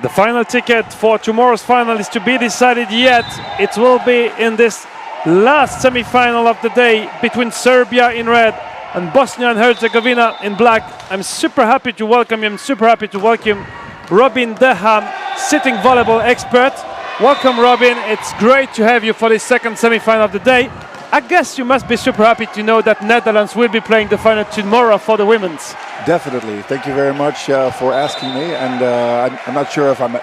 The final ticket for tomorrow's final is to be decided yet. It will be in this last semi-final of the day between Serbia in red and Bosnia and Herzegovina in black. I'm super happy to welcome him. Super happy to welcome Robin Deham, sitting volleyball expert. Welcome, Robin. It's great to have you for this second semi-final of the day. I guess you must be super happy to know that Netherlands will be playing the final tomorrow for the women's. Definitely. Thank you very much for asking me. And I'm not sure if I'm a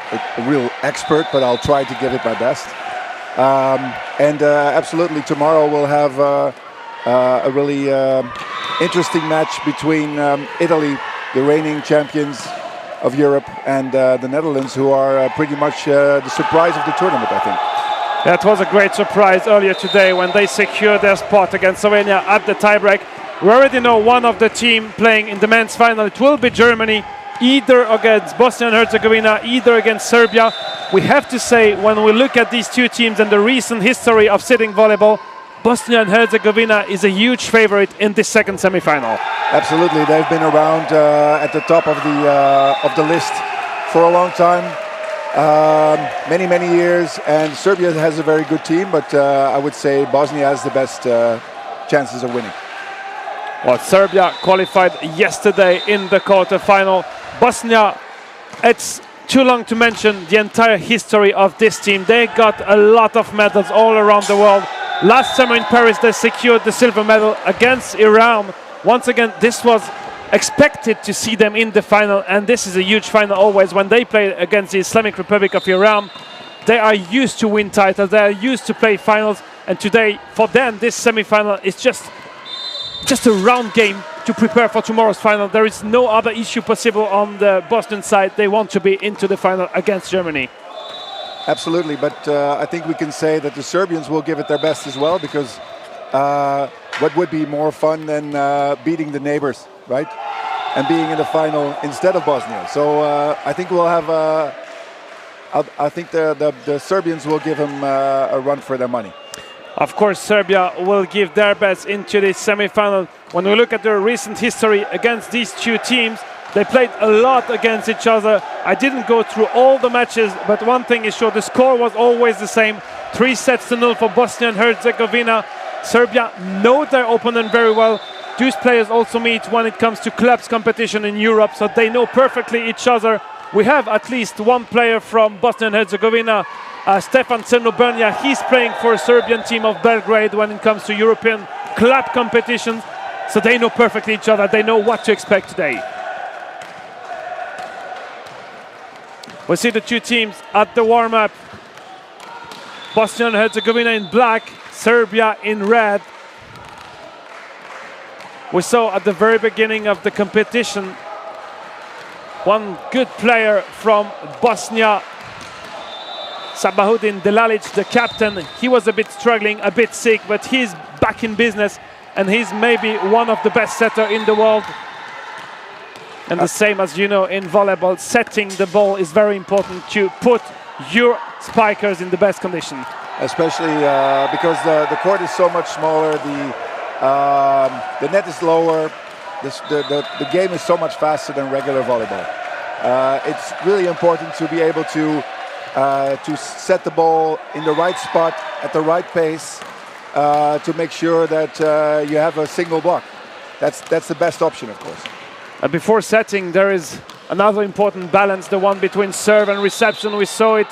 real expert, but I'll try to give it my best. Absolutely, tomorrow we'll have a really interesting match between Italy, the reigning champions of Europe, and the Netherlands, who are pretty much the surprise of the tournament, I think. That was a great surprise earlier today when they secured their spot against Slovenia at the tiebreak. We already know one of the team playing in the men's final. It will be Germany, either against Bosnia and Herzegovina, either against Serbia. We have to say, when we look at these two teams and the recent history of sitting volleyball, Bosnia and Herzegovina is a huge favorite in this second semi-final. Absolutely, they've been around at the top of the list for a long time. Many years, and Serbia has a very good team, but I would say Bosnia has the best chances of winning. Well, Serbia qualified yesterday in the quarter-final. Bosnia, it's too long to mention the entire history of this team. They got a lot of medals all around the world. Last summer in Paris, they secured the silver medal against Iran. Once again, this was expected to see them in the final, and this is a huge final always. When they play against the Islamic Republic of Iran, they are used to win titles, they are used to play finals, and today, for them, this semi-final is just a round game to prepare for tomorrow's final. There is no other issue possible on the Bosnian side. They want to be into the final against Germany. Absolutely, but I think we can say that the Serbians will give it their best as well, because what would be more fun than beating the neighbors, right? And being in the final instead of Bosnia. So I think we'll have I think the Serbians will give them a run for their money. Of course, Serbia will give their best into this semi-final. When we look at their recent history against these two teams, they played a lot against each other. I didn't go through all the matches, but one thing is sure, the score was always the same. 3-0 for Bosnia and Herzegovina. Serbia know their opponent very well. These players also meet when it comes to clubs competition in Europe, so they know perfectly each other. We have at least one player from Bosnia and Herzegovina, Stefan Crnobrnja. He's playing for a Serbian team of Belgrade when it comes to European club competitions, so they know perfectly each other. They know what to expect today. We see the two teams at the warm-up. Bosnia and Herzegovina in black, Serbia in red. We saw at the very beginning of the competition one good player from Bosnia, Sabahuddin Delalic, the captain. He was a bit struggling, a bit sick, but he's back in business, and he's maybe one of the best setters in the world. And the same as you know, in volleyball, setting the ball is very important to put your spikers in the best condition. Especially because the court is so much smaller, the net is lower, the game is so much faster than regular volleyball. It's really important to be able to set the ball in the right spot at the right pace to make sure that you have a single block. That's the best option, of course. Before setting, there is another important balance, the one between serve and reception. We saw it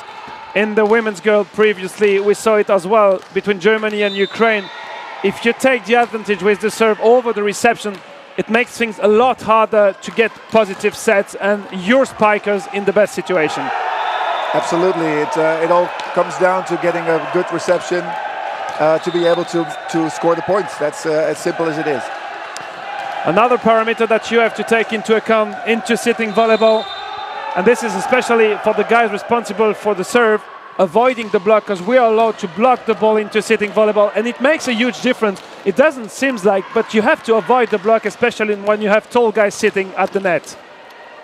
in the women's girl previously. We saw it as well between Germany and Ukraine. If you take the advantage with the serve over the reception, it makes things a lot harder to get positive sets and your spikers in the best situation. Absolutely, it all comes down to getting a good reception to be able to score the points. That's as simple as it is. Another parameter that you have to take into account into sitting volleyball, and this is especially for the guys responsible for the serve, avoiding the block, because we are allowed to block the ball into sitting volleyball, and it makes a huge difference. It doesn't seem like, but you have to avoid the block, especially when you have tall guys sitting at the net.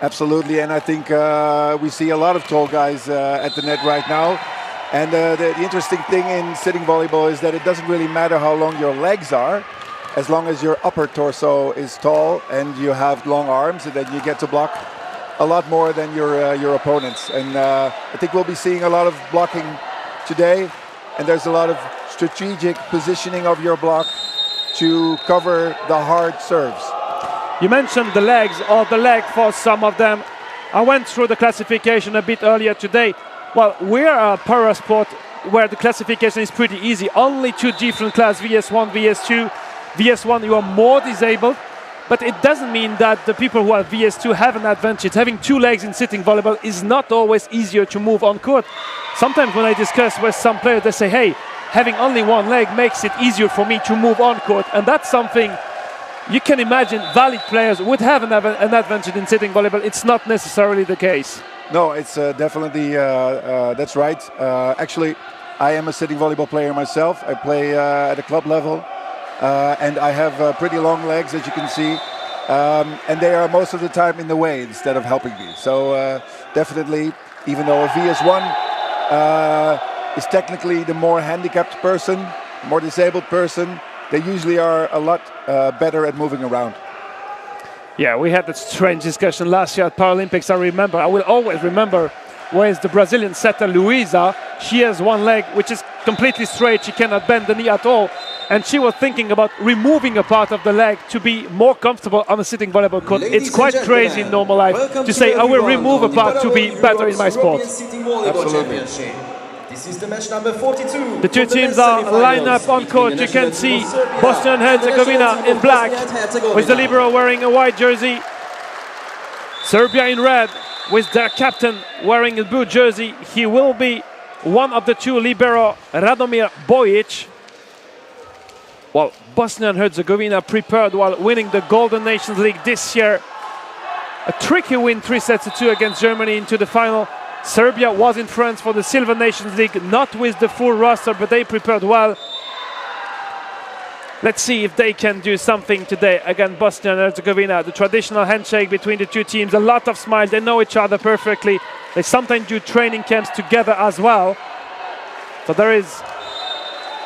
Absolutely, and I think we see a lot of tall guys at the net right now. And the interesting thing in sitting volleyball is that it doesn't really matter how long your legs are, as long as your upper torso is tall and you have long arms, and then you get to block a lot more than your opponents. And I think we'll be seeing a lot of blocking today, and there's a lot of strategic positioning of your block to cover the hard serves. You mentioned the legs, or the leg for some of them. I went through the classification a bit earlier today. Well, we're a para sport where the classification is pretty easy. Only two different class, VS1, VS2. VS1, you are more disabled, but it doesn't mean that the people who are VS2 have an advantage. Having two legs in sitting volleyball is not always easier to move on court. Sometimes when I discuss with some players, they say, hey, having only one leg makes it easier for me to move on court, and that's something you can imagine valid players would have an advantage in sitting volleyball. It's not necessarily the case. No, it's definitely, that's right. Actually, I am a sitting volleyball player myself. I play at a club level, and I have pretty long legs, as you can see, and they are most of the time in the way instead of helping me. So definitely, even though a VS1 is technically the more handicapped person, more disabled person, they usually are a lot better at moving around. Yeah, we had that strange discussion last year at Paralympics. I will always remember, whereas the Brazilian setter Luisa, she has one leg which is completely straight, she cannot bend the knee at all, and she was thinking about removing a part of the leg to be more comfortable on a sitting volleyball court. It's quite crazy in normal life to say I will remove a part to be better in my sport. Absolutely. This is the match number 42. The two teams are lined up on court. You can see Bosnia and Herzegovina in black with the libero wearing a white jersey. Serbia in red with their captain wearing a blue jersey. He will be one of the two libero, Radomir Bojic. Well, Bosnia and Herzegovina prepared while winning the Golden Nations League this year. A tricky win, 3-2 against Germany into the final. Serbia was in France for the Silver Nations League, not with the full roster, but they prepared well. Let's see if they can do something today against Bosnia and Herzegovina. The traditional handshake between the two teams, a lot of smiles, they know each other perfectly. They sometimes do training camps together as well. So there is,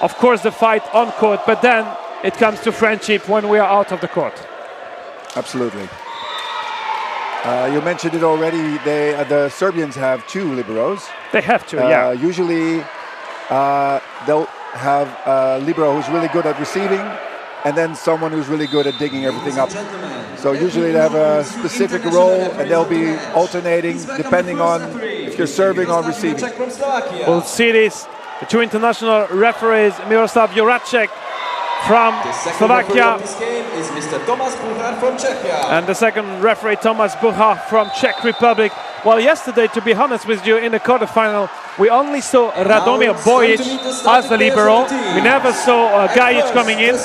of course, the fight on court, but then it comes to friendship when we are out of the court. Absolutely. You mentioned it already, the Serbians have two liberos. They have to, yeah. Usually they'll have a libero who's really good at receiving, and then someone who's really good at digging everything up. So usually they have a specific role, and they'll be alternating depending on if you're serving or receiving. We'll see this. The two international referees, Miroslav Juracek from Slovakia, and the second referee, Tomas Bucha from Czech Republic. Well, yesterday, to be honest with you, in the quarterfinal, we only saw Radomir Bojic as the libero. We never saw Gajic coming in.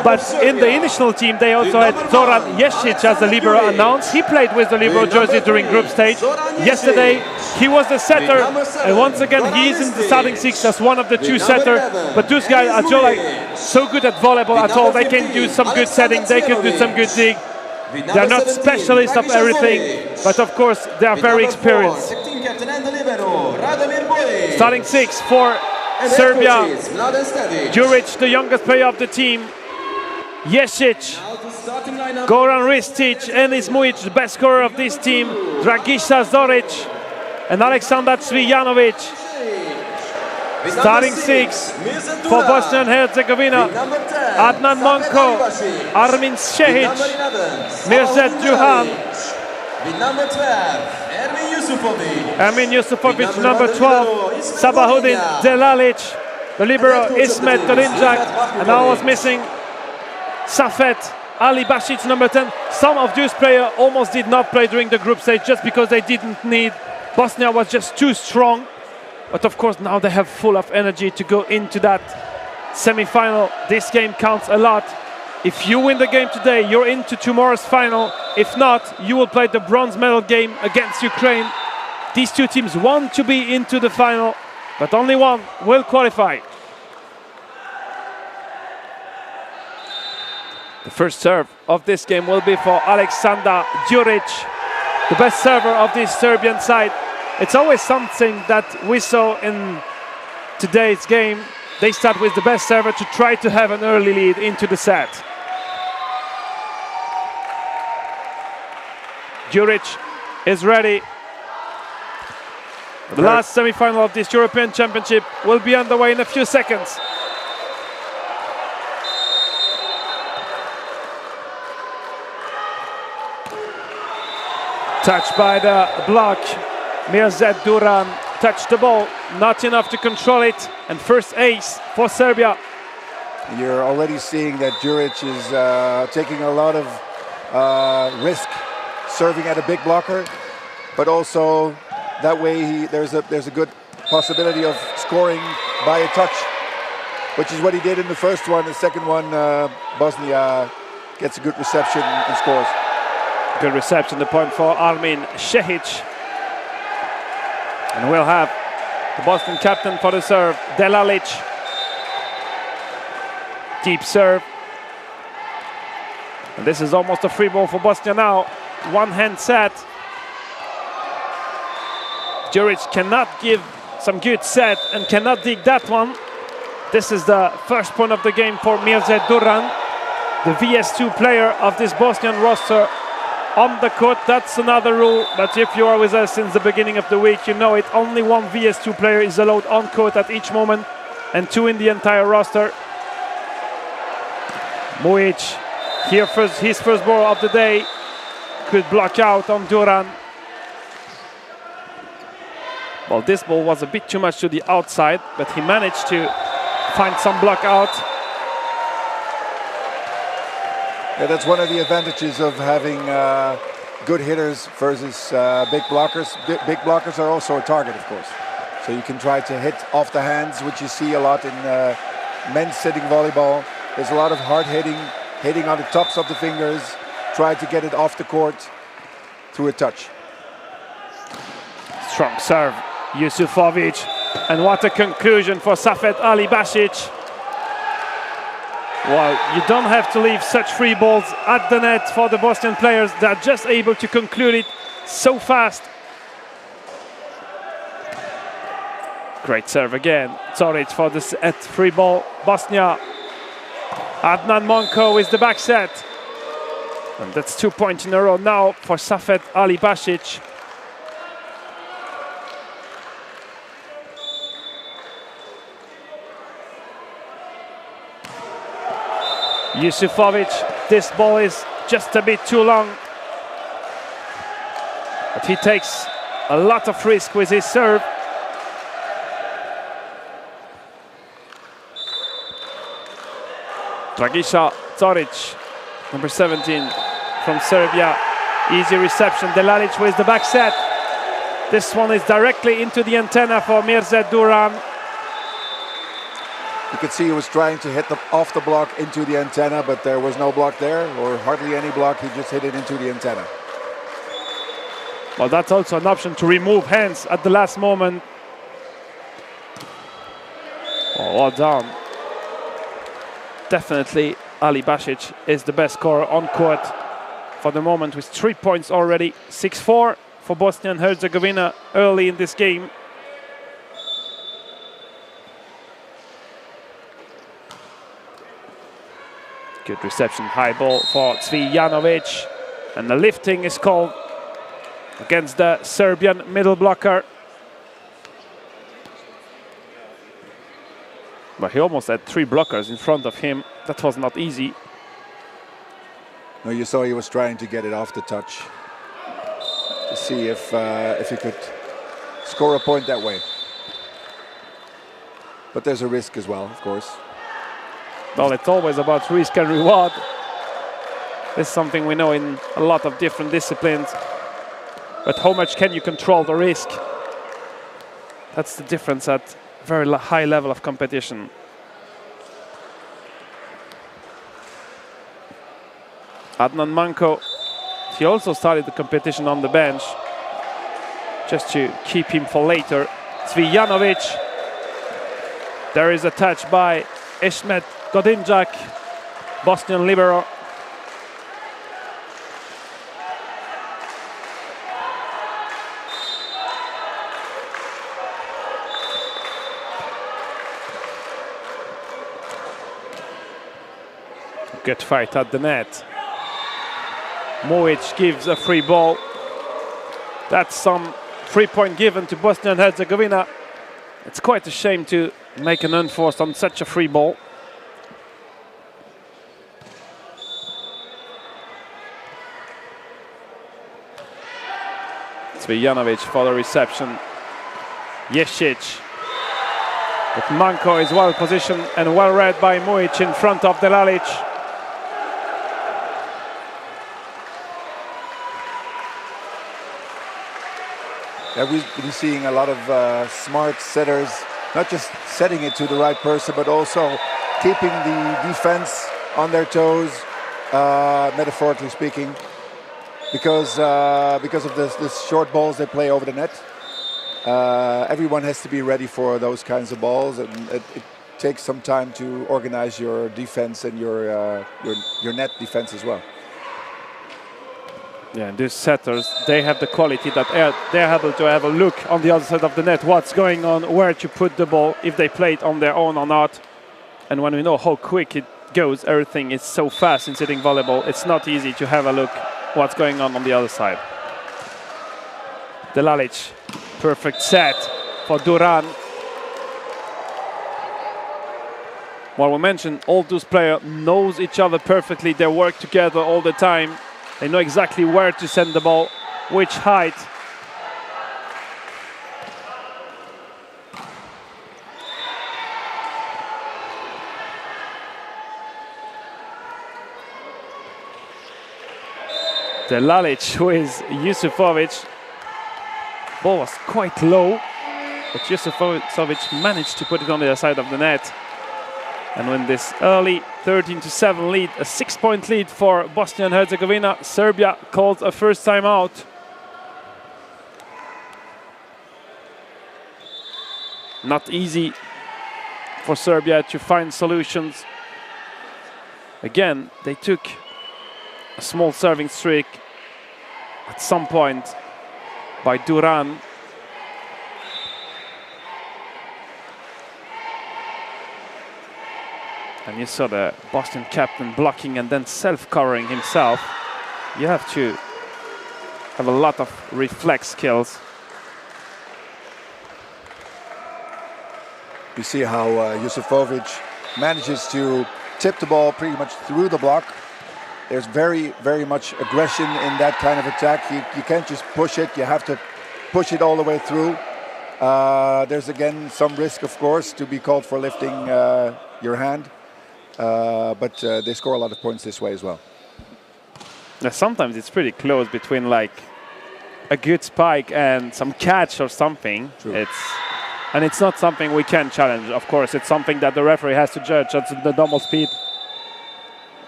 But in the initial team, they also had Zoran Jesic as the libero announced. He played with the libero jersey during group stage. Yesterday, he was the setter. And once again, he is in the starting six as one of the two setters. But those guys are so good at volleyball at all. They can do some good setting. They can do some good dig. They are not specialists of everything, but of course they are very experienced. Starting six for Serbia, Djuric, the youngest player of the team, Jesic, Goran Ristic, Enis Mujic, the best scorer of this team, Dragiša Zoric, and Aleksandar Cvijanovic. Starting six for Bosnia and Herzegovina, Adnan Monko, Armin Šehić, Mirzet Juhan, Ermin Yusufovic, number 12, Sabahuddin Delalic, the libero Ismet Dolinjak, and I was missing Safet Ali Basic, number 10. Some of those players almost did not play during the group stage just because they didn't need. Bosnia was just too strong. But of course now they have full of energy to go into that semi-final. This game counts a lot. If you win the game today, you're into tomorrow's final. If not, you will play the bronze medal game against Ukraine. These two teams want to be into the final, but only one will qualify. The first serve of this game will be for Aleksandar Djuric, the best server of this Serbian side. It's always something that we saw in today's game. They start with the best server to try to have an early lead into the set. Djuric is ready. The last semi-final of this European Championship will be underway in a few seconds. Touched by the block. Mirzet Duran touched the ball, not enough to control it, and first ace for Serbia. You're already seeing that Győr is taking a lot of risk serving at a big blocker, but also that way there's a good possibility of scoring by a touch, which is what he did in the first one. The second one, Bosnia gets a good reception and scores. Good reception, the point for Armin Šehić. And we'll have the Boston captain for the serve, Delalic. Deep serve. And this is almost a free ball for Bosnia now. One hand set. Győr cannot give some good set and cannot dig that one. This is the first point of the game for Mirzet Duran, the VS2 player of this Bosnian roster. On the court, that's another rule, but if you are with us since the beginning of the week, you know it. Only one VS2 player is allowed on court at each moment, and two in the entire roster. Mujic, here his first ball of the day, could block out on Duran. Well, this ball was a bit too much to the outside, but he managed to find some block out. Yeah, that's one of the advantages of having good hitters versus big blockers. Big blockers are also a target, of course. So you can try to hit off the hands, which you see a lot in men's sitting volleyball. There's a lot of hard hitting on the tops of the fingers, try to get it off the court through a touch. Strong serve, Yusufovic. And what a conclusion for Safet Ali Basic. Well, you don't have to leave such free balls at the net for the Bosnian players. They're just able to conclude it so fast. Great serve again. Zoric for the set free ball. Bosnia. Adnan Monko is the back set. And that's 2 points in a row now for Safet Ali Basic. Yusufovic, this ball is just a bit too long. But he takes a lot of risk with his serve. Dragiša Zoric, number 17 from Serbia. Easy reception, Delalic with the back set. This one is directly into the antenna for Mirzet Duran. You could see he was trying to hit off the block into the antenna, but there was no block there, or hardly any block. He just hit it into the antenna. Well, that's also an option to remove hands at the last moment. Oh, well done. Definitely, Ali Basic is the best scorer on court for the moment with 3 points already. 6-4 for Bosnia and Herzegovina early in this game. Good reception, high ball for Cvijanovic. And the lifting is called against the Serbian middle blocker. But he almost had 3 blockers in front of him. That was not easy. No, you saw he was trying to get it off the touch to see if he could score a point that way. But there's a risk as well, of course. Well, it's always about risk and reward. This is something we know in a lot of different disciplines. But how much can you control the risk? That's the difference at very high level of competition. Adnan Manko, he also started the competition on the bench just to keep him for later. Cvijanovic. There is a touch by Ismet Godinjak, Bosnian libero. Good fight at the net. Mujic gives a free ball. That's some 3-point given to Bosnia and Herzegovina. It's quite a shame to make an unforced on such a free ball. Cvijanovic for the reception. Jesic. But Manko is well positioned and well read by Mujic in front of Delalic. Yeah, we've been seeing a lot of smart setters, not just setting it to the right person, but also keeping the defense on their toes, metaphorically speaking, because of this short balls they play over the net. Everyone has to be ready for those kinds of balls, and it takes some time to organize your defense and your net defense as well. Yeah, and these setters, they have the quality that they're able to have a look on the other side of the net, what's going on, where to put the ball, if they play it on their own or not. And when we know how quick it goes, everything is so fast in sitting volleyball, it's not easy to have a look what's going on the other side. Delalic, perfect set for Duran. Well, we mentioned all those players knows each other perfectly, they work together all the time. They know exactly where to send the ball, which height. Delalic with Yusufovic. Ball was quite low, but Yusufovic managed to put it on the other side of the net. And when this early 13-7 lead, a 6-point lead for Bosnia and Herzegovina, Serbia calls a first time out. Not easy for Serbia to find solutions. Again, they took a small serving streak at some point by Duran. And you saw the Boston captain blocking and then self-covering himself. You have to have a lot of reflex skills. You see how Yusufovic manages to tip the ball pretty much through the block. There's very, very much aggression in that kind of attack. You can't just push it, you have to push it all the way through. There's again some risk, of course, to be called for lifting your hand. But they score a lot of points this way as well. Now, sometimes it's pretty close between like a good spike and some catch or something. True. And it's not something we can challenge, of course. It's something that the referee has to judge at the normal speed.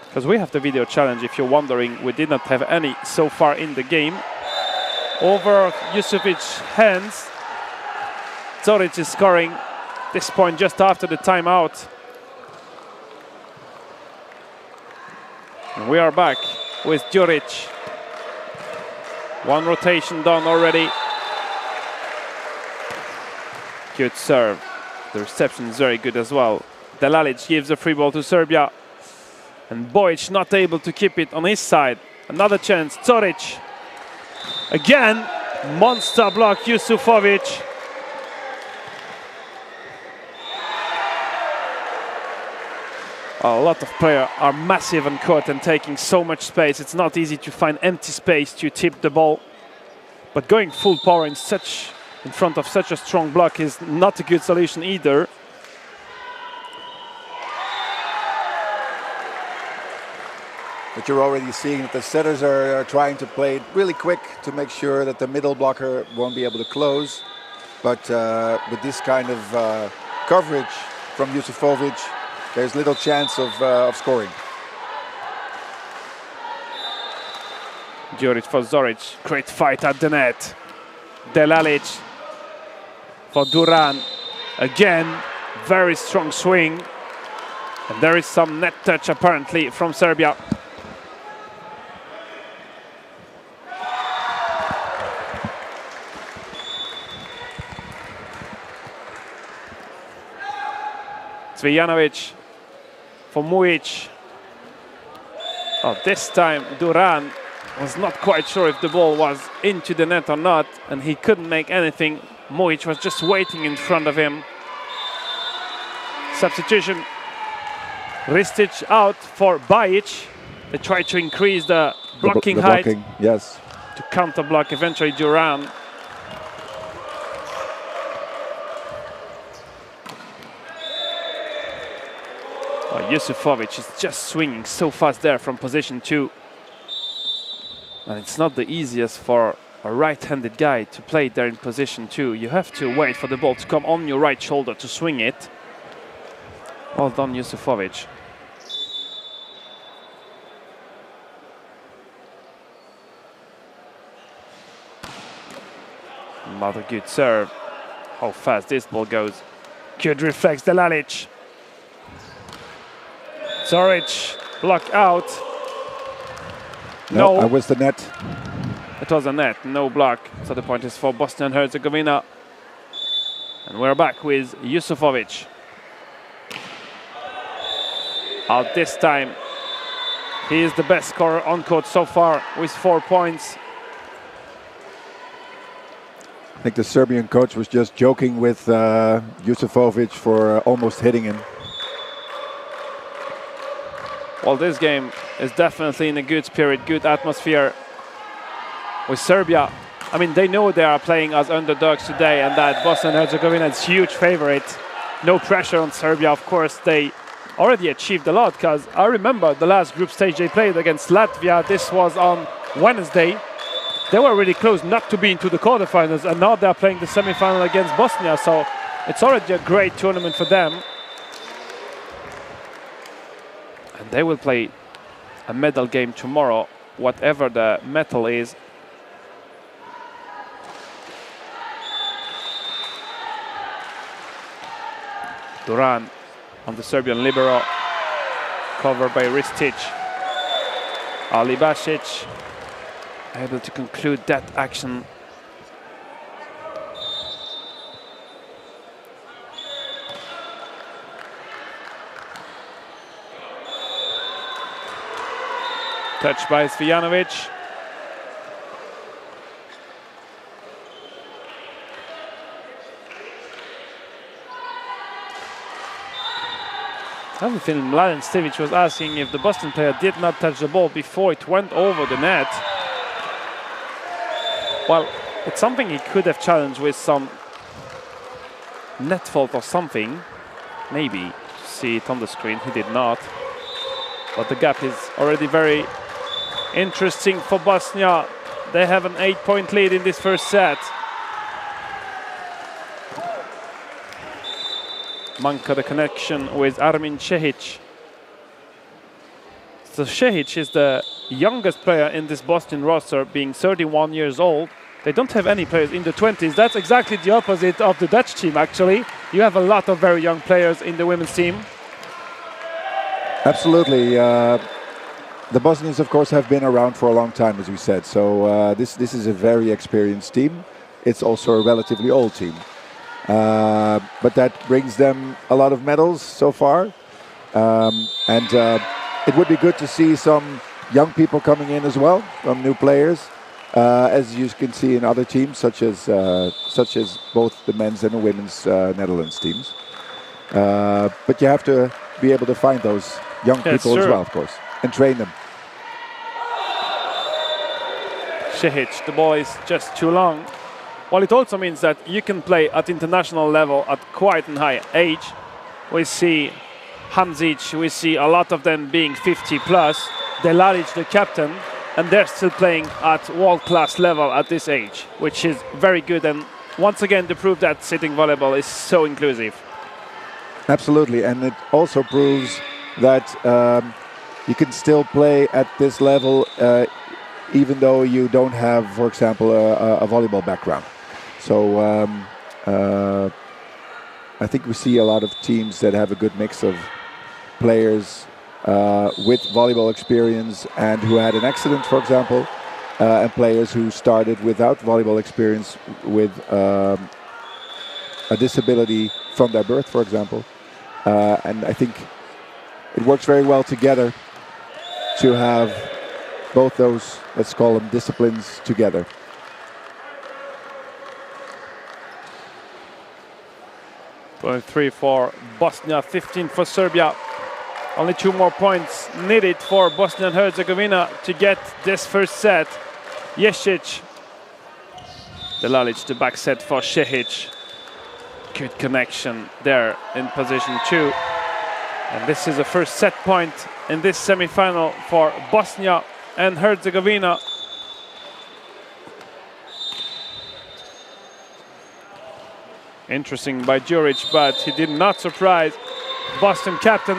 Because we have the video challenge, if you're wondering. We did not have any so far in the game. Over Yusufovic's hands. Zoric is scoring this point just after the timeout. And we are back with Djuric. One rotation done already. Good serve. The reception is very good as well. Delalic gives a free ball to Serbia. And Bojic not able to keep it on his side. Another chance. Zoric. Again, monster block, Yusufovic. A lot of players are massive on court and taking so much space. It's not easy to find empty space to tip the ball. But going full power in front of such a strong block is not a good solution either. But you're already seeing that the setters are trying to play it really quick to make sure that the middle blocker won't be able to close. But with this kind of coverage from Yusufovic, there's little chance of scoring. Djuric for Zoric. Great fight at the net. Delalic for Duran. Again, very strong swing. And there is some net touch apparently from Serbia. Cvijanovic for Mujic. Oh, this time Duran was not quite sure if the ball was into the net or not, and he couldn't make anything. Mojic was just waiting in front of him. Substitution. Ristic out for BIH. They tried to increase the blocking height. Blocking, yes. To counter block eventually Duran. Yusufovic is just swinging so fast there from position 2. And it's not the easiest for a right-handed guy to play there in position 2. You have to wait for the ball to come on your right shoulder to swing it. Well done, Yusufovic. Another good serve. How fast this ball goes. Good reflex, Delalic. Zoric, block out. No. That was the net. It was a net, no block. So the point is for Bosnia and Herzegovina. And we're back with Yusufovic. Out this time. He is the best scorer on court so far with 4 points. I think the Serbian coach was just joking with Yusufovic for almost hitting him. Well, this game is definitely in a good spirit, good atmosphere with Serbia. I mean, they know they are playing as underdogs today and that Bosnia and Herzegovina is huge favorite. No pressure on Serbia, of course. They already achieved a lot because I remember the last group stage they played against Latvia. This was on Wednesday. They were really close not to be into the quarterfinals, and now they're playing the semi-final against Bosnia, so it's already a great tournament for them. And they will play a medal game tomorrow, whatever the medal is. Duran on the Serbian libero, covered by Ristic. Ali Basic able to conclude that action. Touched by Svijanovic. I have a feeling Mladen Stivic was asking if the Boston player did not touch the ball before it went over the net. Well, it's something he could have challenged with some net fault or something. Maybe. See it on the screen. He did not. But the gap is already very interesting for Bosnia. They have an 8-point lead in this first set. Manka the connection with Armin Cehic. So Cehic is the youngest player in this Boston roster, being 31 years old. They don't have any players in the 20s. That's exactly the opposite of the Dutch team, actually. You have a lot of very young players in the women's team. Absolutely. The Bosnians, of course, have been around for a long time, as we said. So this is a very experienced team. It's also a relatively old team. But that brings them a lot of medals so far. And it would be good to see some young people coming in as well, some new players, as you can see in other teams, such as both the men's and the women's Netherlands teams. But you have to be able to find those young people as well, of course, and train them. Cehic, the ball is just too long. Well, it also means that you can play at international level at quite a high age. We see Hamzic, we see a lot of them being 50 plus. Delalic, the captain, and they're still playing at world-class level at this age, which is very good. And once again, to prove that sitting volleyball is so inclusive. Absolutely, and it also proves that you can still play at this level even though you don't have, for example, a volleyball background. So I think we see a lot of teams that have a good mix of players with volleyball experience and who had an accident, for example, and players who started without volleyball experience with a disability from their birth, for example. And I think it works very well together to have both those, let's call them disciplines, together. .3 for Bosnia, 15 for Serbia. Only 2 more points needed for Bosnia and Herzegovina to get this first set. Jesic, Delalic, the back set for Šehić. Good connection there in position 2. And this is the first set point in this semi-final for Bosnia and Herzegovina. Interesting by Győr, but he did not surprise Boston captain.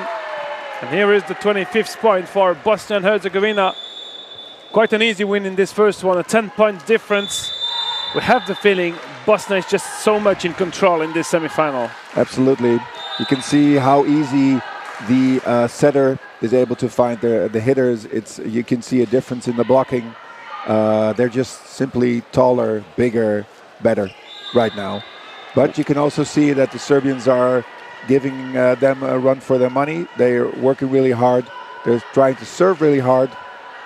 And here is the 25th point for Bosnia and Herzegovina. Quite an easy win in this first one, a 10-point difference. We have the feeling Bosnia is just so much in control in this semi-final. Absolutely. You can see how easy the setter is able to find the hitters. You can see a difference in the blocking. They're just simply taller, bigger, better right now. But you can also see that the Serbians are giving them a run for their money. They're working really hard. They're trying to serve really hard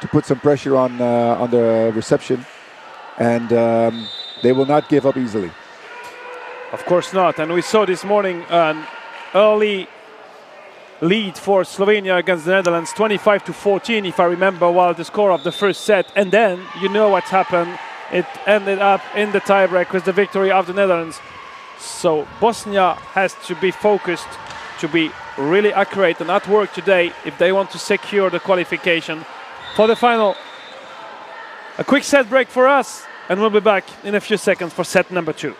to put some pressure on the reception. And they will not give up easily. Of course not. And we saw this morning an early lead for Slovenia against the Netherlands, 25-14, if I remember well, the score of the first set. And then, you know what happened. It ended up in the tiebreak with the victory of the Netherlands. So Bosnia has to be focused, to be really accurate and at work today if they want to secure the qualification for the final. A quick set break for us, and we'll be back in a few seconds for set number 2.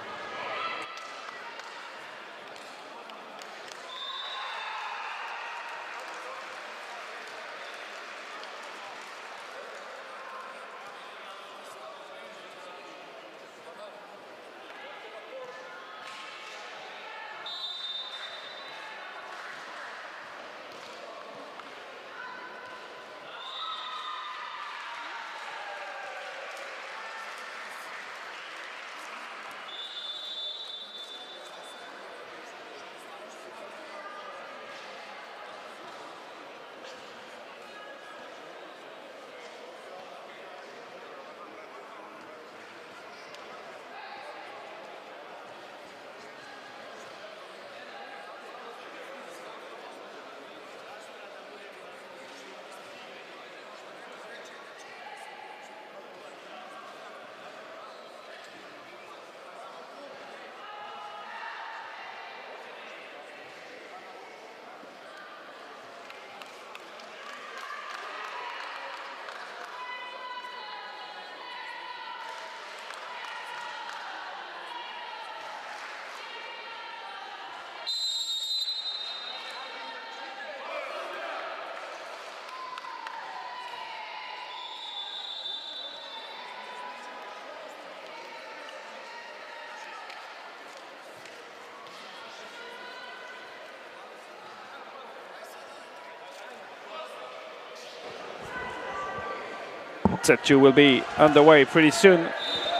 Set 2 will be underway pretty soon.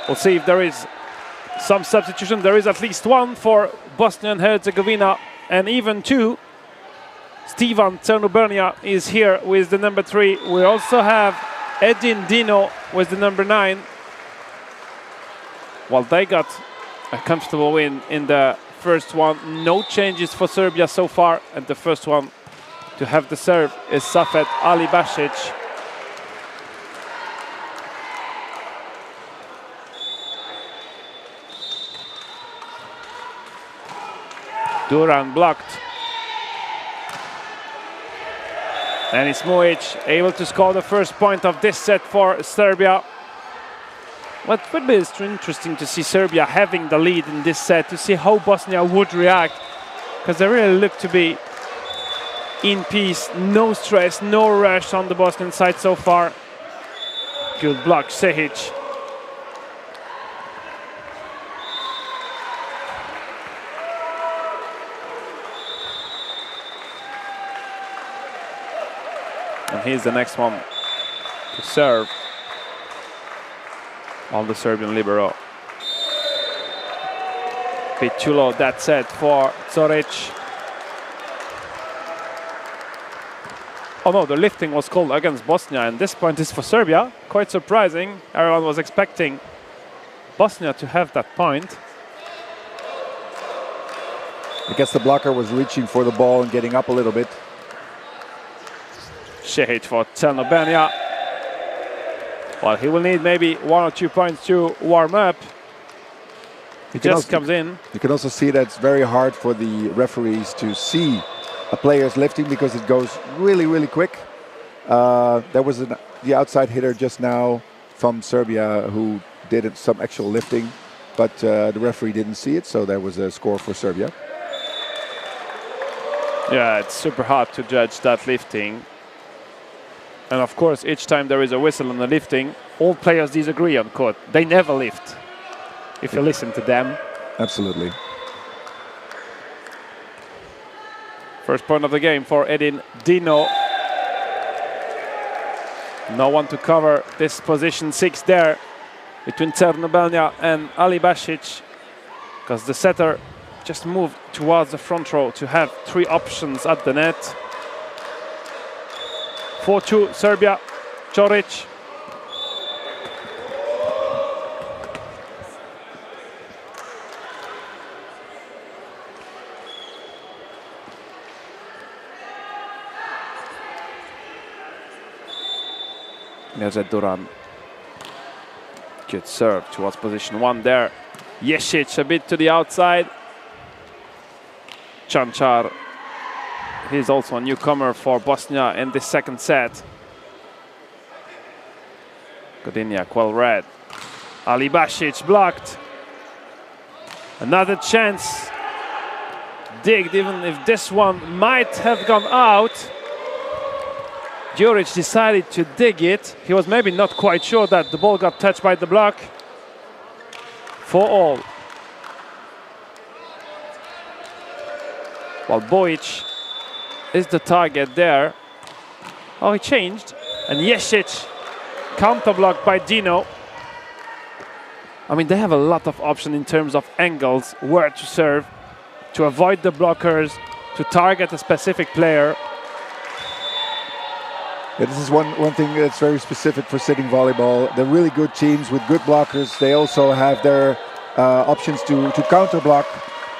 We'll see if there is some substitution. There is at least one for Bosnia and Herzegovina, and even 2. Stevan Crnobrnja is here with the number 3. We also have Edin Dino with the number 9. Well, they got a comfortable win in the first one. No changes for Serbia so far, and the first one to have the serve is Safet Alibašić. Duran blocked. And it's Mujic able to score the first point of this set for Serbia. What would be interesting to see Serbia having the lead in this set, to see how Bosnia would react, because they really look to be in peace, no stress, no rush on the Bosnian side so far. Good block, Šehić. And here's the next one to serve on the Serbian libero. Bit too low, that set for Zoric. Oh no, the lifting was called against Bosnia, and this point is for Serbia. Quite surprising. Everyone was expecting Bosnia to have that point. I guess the blocker was reaching for the ball and getting up a little bit. Shehic for Czernobenia. Well, he will need maybe 1 or 2 points to warm up. He just comes in. You can also see that it's very hard for the referees to see a player's lifting because it goes really, really quick. There was the outside hitter just now from Serbia who did some actual lifting, but the referee didn't see it, so there was a score for Serbia. Yeah, it's super hard to judge that lifting. And of course, each time there is a whistle on the lifting, all players disagree on court. They never lift, if you listen to them. Absolutely. First point of the game for Edin Dino. No one to cover this position 6 there between Czernobenia and Ali Basic, because the setter just moved towards the front row to have 3 options at the net. 4-2 Serbia. Joric. Nerzet Duran. Good serve towards position 1 there. Jesic a bit to the outside. Cancar. He's also a newcomer for Bosnia in the second set. Godinjak well read. Ali Basic blocked. Another chance. Digged, even if this one might have gone out. Győr decided to dig it. He was maybe not quite sure that the ball got touched by the block. 4-all. While BIH is the target there. Oh, he changed. And Jesic counter-blocked by Dino. I mean, they have a lot of options in terms of angles, where to serve, to avoid the blockers, to target a specific player. Yeah, this is one thing that's very specific for sitting volleyball. The really good teams with good blockers, they also have their options to counter block.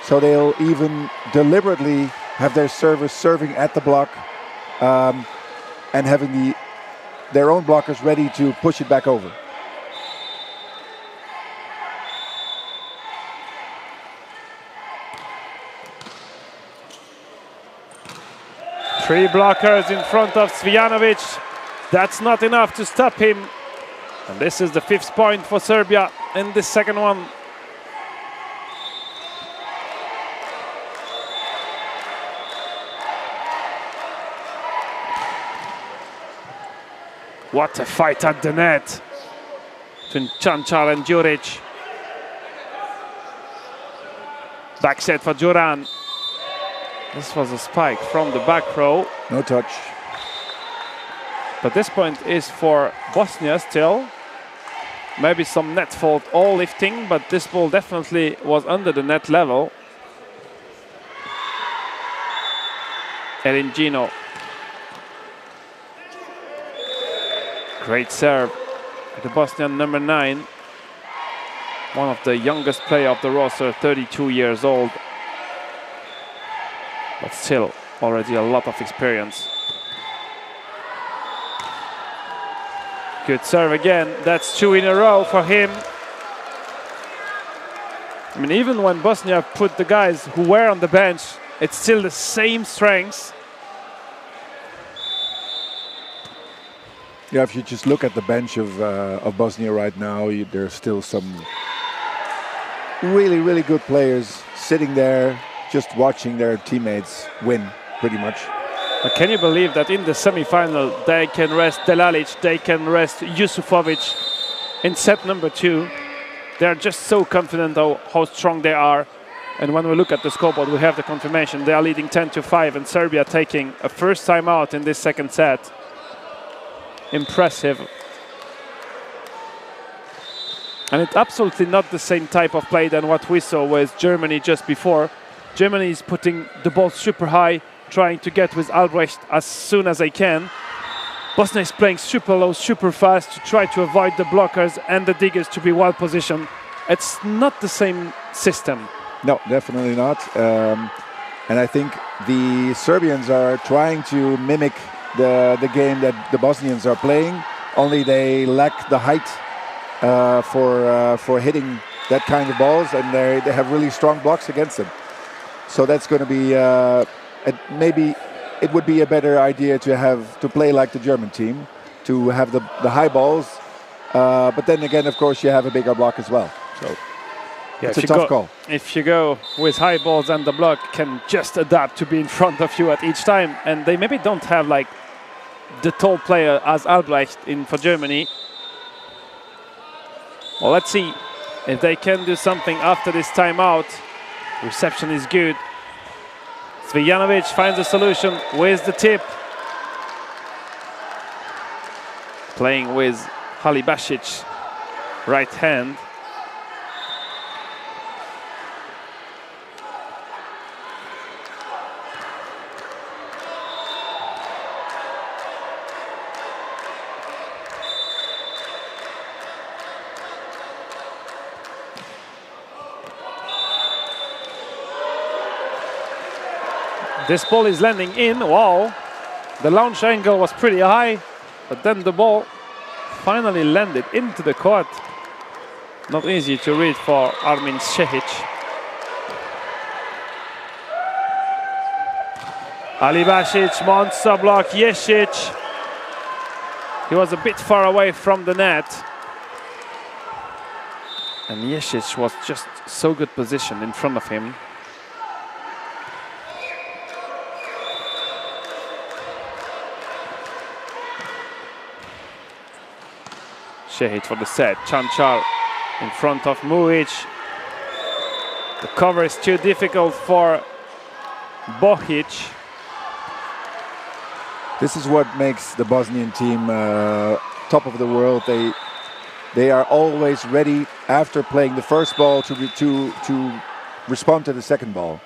So they'll even deliberately have their servers serving at the block and having their own blockers ready to push it back over. Three blockers in front of Cvijanovic. That's not enough to stop him. And this is the 5th point for Serbia in the second one. What a fight at the net between Cancar and Juric. Back set for Duran. This was a spike from the back row. No touch. But this point is for Bosnia still. Maybe some net fault all lifting, but this ball definitely was under the net level. Edin Dino. Great serve. The Bosnian number 9. One of the youngest player of the roster, 32 years old. But still, already a lot of experience. Good serve again. That's 2 in a row for him. I mean, even when Bosnia put the guys who were on the bench, it's still the same strengths. Yeah, if you just look at the bench of Bosnia right now, there's still some really, really good players sitting there, just watching their teammates win, pretty much. But can you believe that in the semi-final they can rest Delalic, they can rest Yusufovic in set number 2? They're just so confident how strong they are. And when we look at the scoreboard, we have the confirmation. They are leading 10-5, and Serbia taking a first time out in this second set. Impressive. And it's absolutely not the same type of play than what we saw with Germany just before. Germany is putting the ball super high, trying to get with Albrecht as soon as they can. Bosnia is playing super low, super fast to try to avoid the blockers and the diggers to be well positioned. It's not the same system. No, definitely not. And I think the Serbians are trying to mimic the game that the Bosnians are playing, only they lack the height for hitting that kind of balls, and they have really strong blocks against them. So that's going to be maybe it would be a better idea to play like the German team, to have the high balls, but then again, of course, you have a bigger block as well. So yeah, it's a tough call. If you go with high balls and the block can just adapt to be in front of you at each time, and they maybe don't have like the tall player as Albrecht for Germany. Well, let's see if they can do something after this timeout. Reception is good. Zvijanovic finds a solution with the tip. Playing with Halibasic, right hand. This ball is landing in. Wow, the launch angle was pretty high, but then the ball finally landed into the court. Not easy to read for Armin Šehić. Halibasic, monster block, Jesic. He was a bit far away from the net. And Jesic was just so good position in front of him. Šehić for the set. Cancar in front of Mujic. The cover is too difficult for Bohic. This is what makes the Bosnian team top of the world. They are always ready after playing the first ball to respond to the second ball.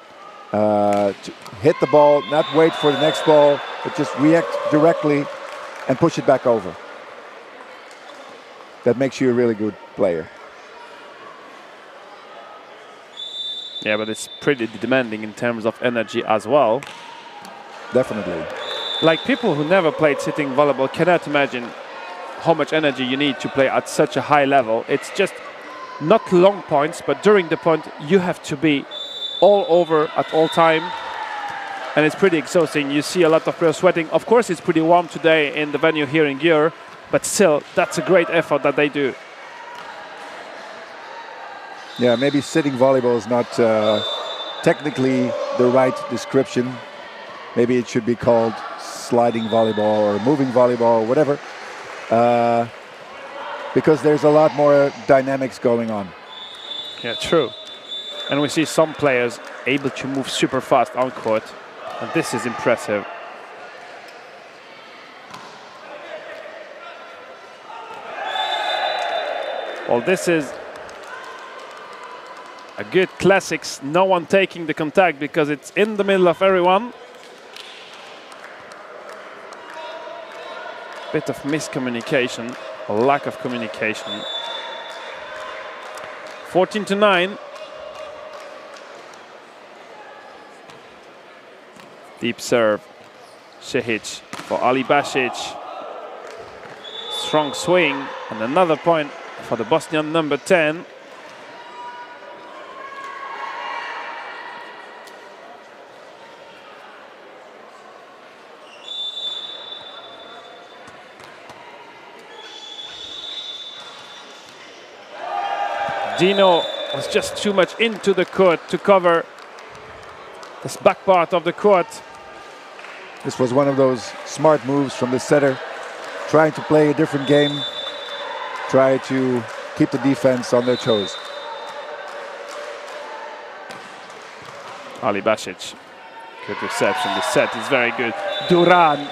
To hit the ball, not wait for the next ball, but just react directly and push it back over. That makes you a really good player. Yeah, but it's pretty demanding in terms of energy as well. Definitely. Like people who never played sitting volleyball cannot imagine how much energy you need to play at such a high level. It's just not long points, but during the point you have to be all over at all time. And it's pretty exhausting. You see a lot of players sweating. Of course, it's pretty warm today in the venue here in Győr. But still, that's a great effort that they do. Yeah, maybe sitting volleyball is not technically the right description. Maybe it should be called sliding volleyball or moving volleyball or whatever. Because there's a lot more dynamics going on. Yeah, true. And we see some players able to move super fast on court. And this is impressive. Well, this is a good classics. No one taking the contact because it's in the middle of everyone. Bit of miscommunication, a lack of communication. 14-9. Deep serve. Šehić for Halibasic. Strong swing and another point for the Bosnian number 10. Dino was just too much into the court to cover this back part of the court. This was one of those smart moves from the setter, trying to play a different game, try to keep the defense on their toes. Halibasic, good reception. The set is very good. Duran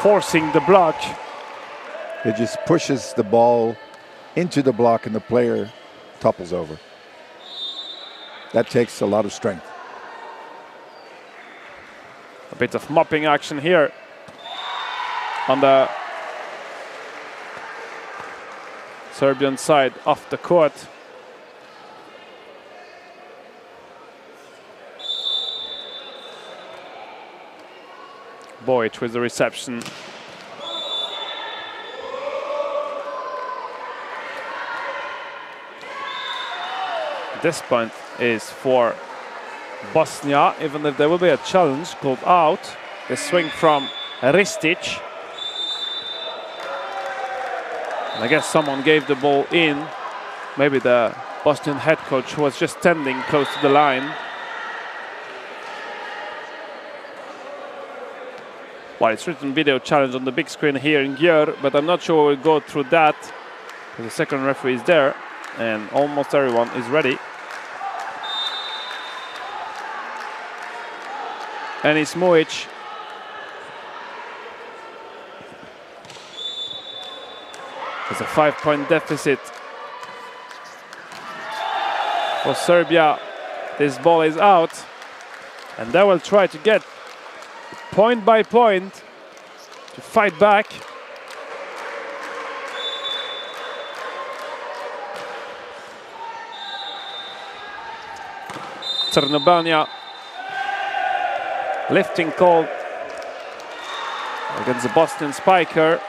forcing the block. It just pushes the ball into the block and the player topples over. That takes a lot of strength. A bit of mopping action here on the Serbian side of the court. BIH with the reception. This point is for Bosnia, even if there will be a challenge called out. The swing from Ristic. And I guess someone gave the ball in. Maybe the Bosnian head coach who was just standing close to the line. Well, it's written video challenge on the big screen here in Győr, but I'm not sure we'll go through that. The second referee is there, and almost everyone is ready. And it's Mujic. There's a 5-point deficit for Serbia. This ball is out, and they will try to get point by point to fight back. Crnobanja lifting call against the Bosnian spiker.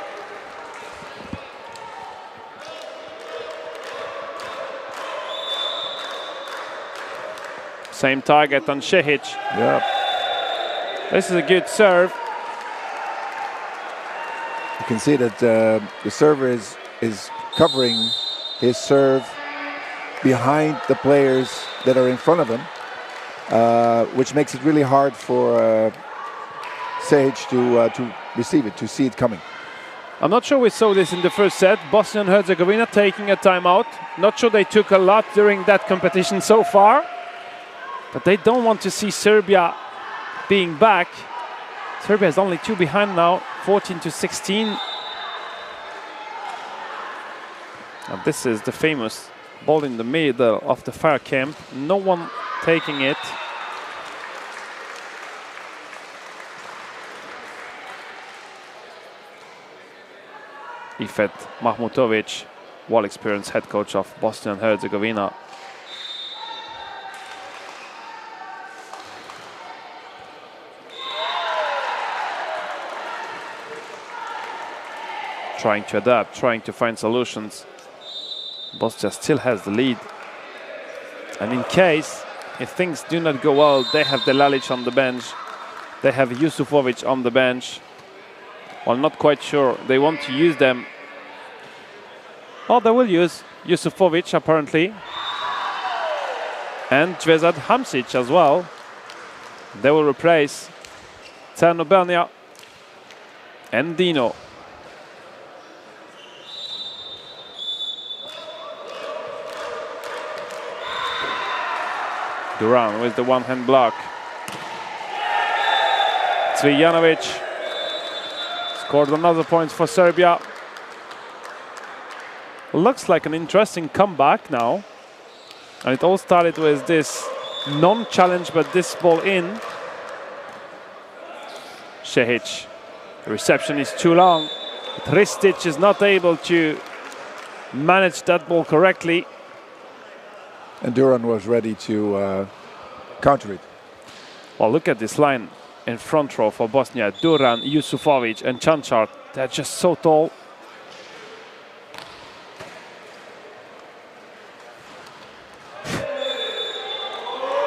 Same target on Šehić. Yeah. This is a good serve. You can see that the server is covering his serve behind the players that are in front of him, which makes it really hard for Šehić to receive it, to see it coming. I'm not sure we saw this in the first set. Bosnia and Herzegovina taking a timeout. Not sure they took a lot during that competition so far, but they don't want to see Serbia being back. Serbia is only 2 behind now, 14-16. And this is the famous ball in the middle of the fire camp. No one taking it. Ifet Mahmutovic, well-experienced head coach of Bosnia and Herzegovina. Trying to adapt, trying to find solutions. Bosnia still has the lead. And in case, if things do not go well, they have Delalic on the bench. They have Yusufovic on the bench. Well, not quite sure. They want to use them. Oh, they will use Yusufovic, apparently. And Zvezad Hamsic as well. They will replace Crnobanja and Dino. Duran with the one-hand block. Cvijanovic scored another point for Serbia. Looks like an interesting comeback now. And it all started with this non-challenge, but this ball in. Šehić. The reception is too long. Ristic is not able to manage that ball correctly. And Duran was ready to counter it. Well, look at this line in front row for Bosnia. Duran, Yusufovic and Cancar. They're just so tall.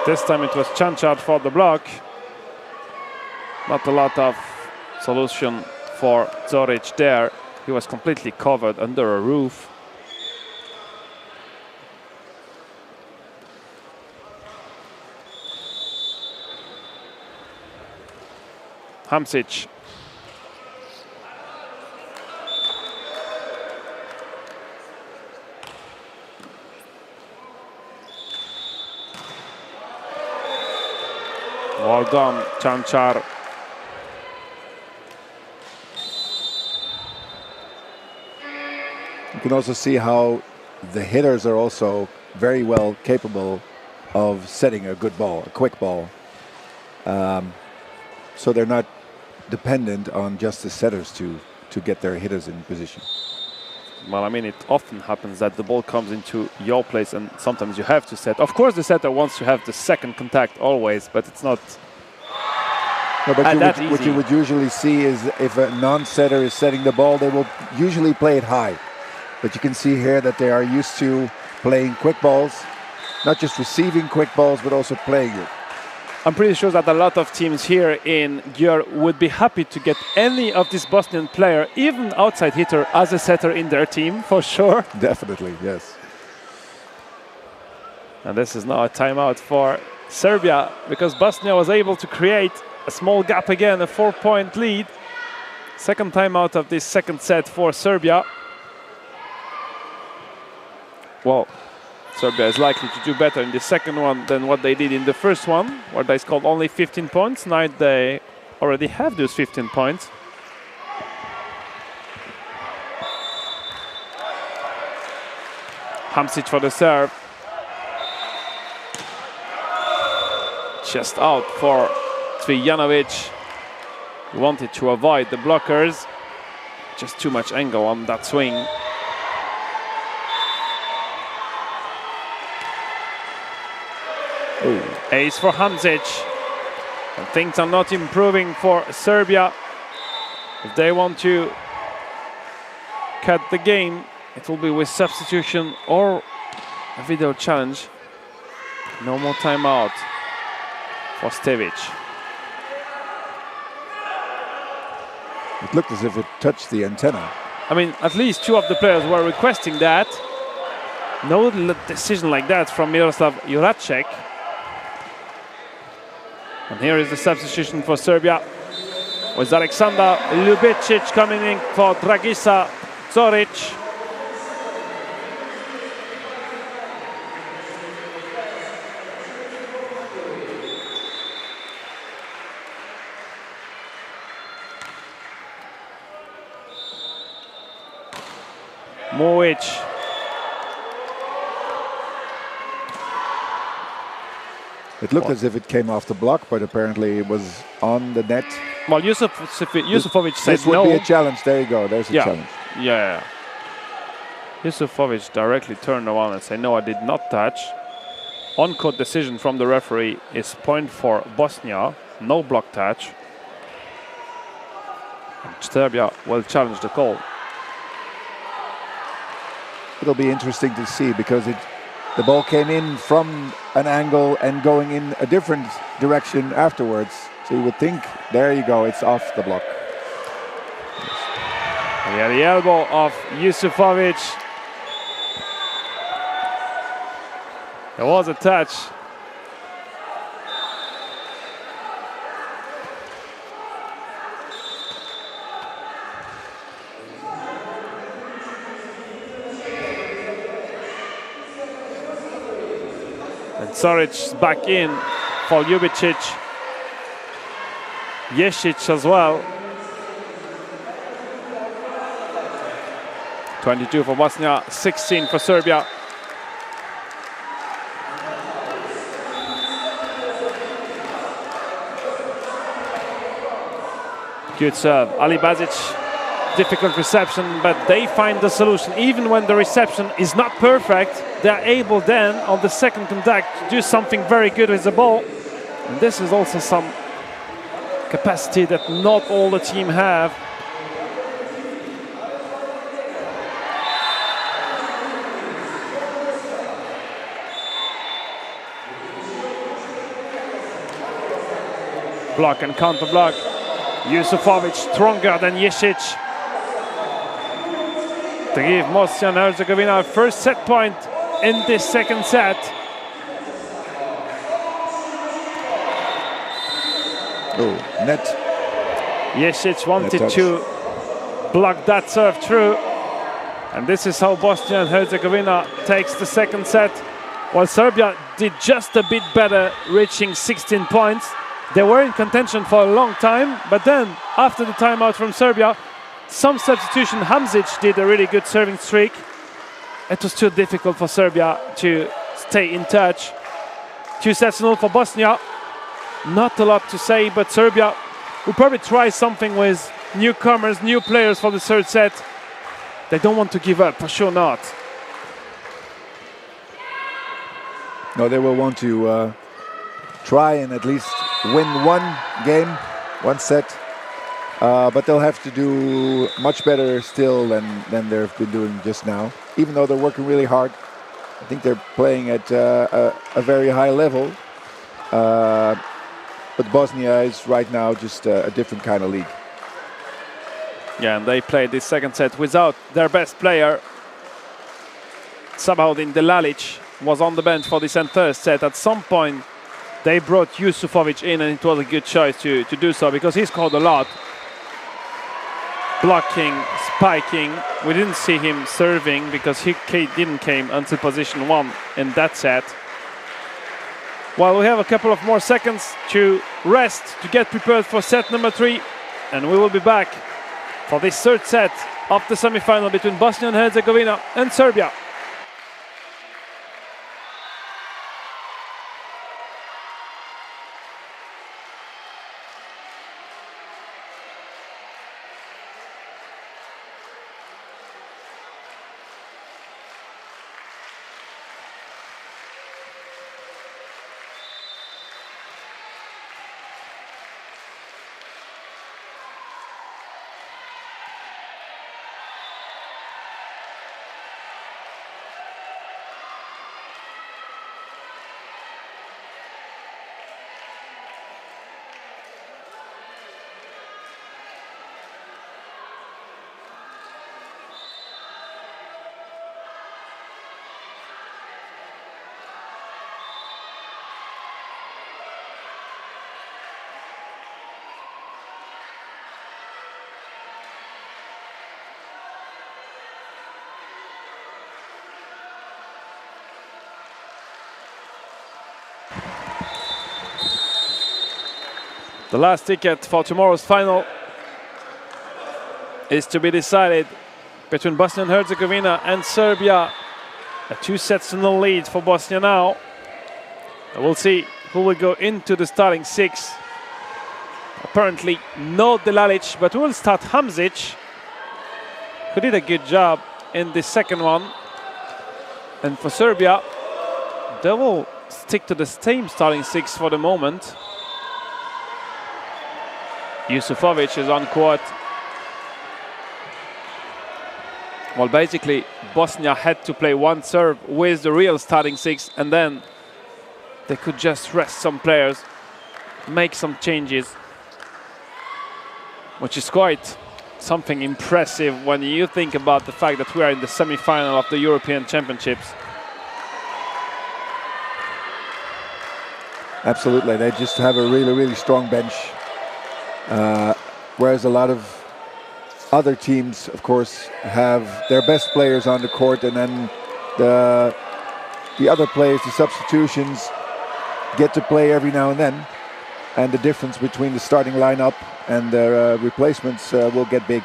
This time it was Cancar for the block. Not a lot of solution for Zoric there. He was completely covered under a roof. Hamsic. Well done, Cancar. You can also see how the hitters are also very well capable of setting a good ball, a quick ball. so they're not dependent on just the setters to get their hitters in position. Well, I mean, it often happens that the ball comes into your place and sometimes you have to set. Of course, the setter wants to have the second contact always, but it's not No, but what you easy. would usually see is if a non-setter is setting the ball, they will usually play it high. But you can see here that they are used to playing quick balls, not just receiving quick balls, but also playing it. I'm pretty sure that a lot of teams here in Győr would be happy to get any of this Bosnian player, even outside hitter, as a setter in their team, for sure. Definitely, yes. And this is now a timeout for Serbia, because Bosnia was able to create a small gap again, a 4-point lead. Second timeout of this second set for Serbia. Well, Serbia is likely to do better in the second one than what they did in the first one, where they scored only 15 points. Now they already have those 15 points. Hamsic for the serve. Just out for Cvijanovic. He wanted to avoid the blockers. Just too much angle on that swing. Ooh. Ace for Hamsic. And things are not improving for Serbia. If they want to cut the game, it will be with substitution or a video challenge. No more timeout for Stevic. It looked as if it touched the antenna. I mean, at least two of the players were requesting that. No decision like that from Miroslav Juracek. And here is the substitution for Serbia, with Aleksandar Ljubicic coming in for Dragisa Zoric. Mojic. It looked as if it came off the block, but apparently it was on the net. Well, Yusufovic said This would no. be a challenge. There you go. There's a challenge. Yeah. Yusufovic directly turned around and said, no, I did not touch. On-court decision from the referee is point for Bosnia. No block touch. And Serbia will challenge the call. It'll be interesting to see because the ball came in from an angle and going in a different direction afterwards. So you would think, there you go, it's off the block. Yeah, the elbow of Yusufovic. There was a touch. And Zoric back in for Ljubicic. Jesic as well. 22 for Bosnia, 16 for Serbia. Good serve. Ali Bazic, difficult reception, but they find the solution. Even when the reception is not perfect, they're able then, on the second contact, to do something very good with the ball. And this is also some capacity that not all the team have. Block and counter block. Yusufovic stronger than Jesic to give Bosnia and Herzegovina a first set point in this second set. Oh, net. Jesic wanted to block that serve through. And this is how Bosnia and Herzegovina takes the second set. While Serbia did just a bit better, reaching 16 points. They were in contention for a long time, but then after the timeout from Serbia, some substitution. Hamsic did a really good serving streak. It was too difficult for Serbia to stay in touch. 2-0 for Bosnia. Not a lot to say, but Serbia will probably try something with newcomers, new players for the third set. They don't want to give up, for sure not. No, they will want to try and at least win one game, one set. But they'll have to do much better still than they've been doing just now. Even though they're working really hard, I think they're playing at a very high level. But Bosnia is right now just a different kind of league. Yeah, and they played this second set without their best player. Sabahodin Delalic was on the bench for this first set. At some point, they brought Yusufovic in, and it was a good choice to do so because he scored a lot. Blocking, spiking. We didn't see him serving because he didn't came until position 1 in that set. Well, we have a couple of more seconds to rest, to get prepared for set number 3, and we will be back for this third set of the semi-final between Bosnia and Herzegovina and Serbia. The last ticket for tomorrow's final is to be decided between Bosnia and Herzegovina and Serbia. A 2-0 lead for Bosnia now. And we'll see who will go into the starting 6. Apparently no Delalic, but we will start Hamzic, who did a good job in the second one. And for Serbia, they will stick to the same starting 6 for the moment. Yusufovic is on court. Well, basically, Bosnia had to play one serve with the real starting 6, and then they could just rest some players, make some changes, which is quite something impressive when you think about the fact that we are in the semi-final of the European Championships. Absolutely, they just have a really, really strong bench. Whereas a lot of other teams, of course, have their best players on the court, and then the other players, the substitutions, get to play every now and then. And the difference between the starting lineup and the replacements will get big.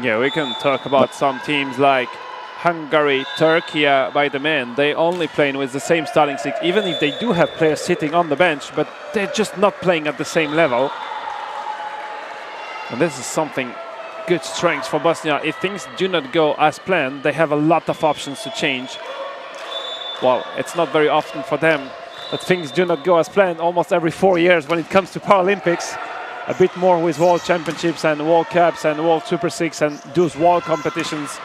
Yeah, we can talk about some teams like Hungary, Turkey by the men. They only playing with the same starting 6, even if they do have players sitting on the bench, but they're just not playing at the same level. And this is something good strength for Bosnia. If things do not go as planned, they have a lot of options to change. Well, it's not very often for them that things do not go as planned. Almost every 4 years when it comes to Paralympics. A bit more with World Championships and World Cups and World Super 6 and those world competitions.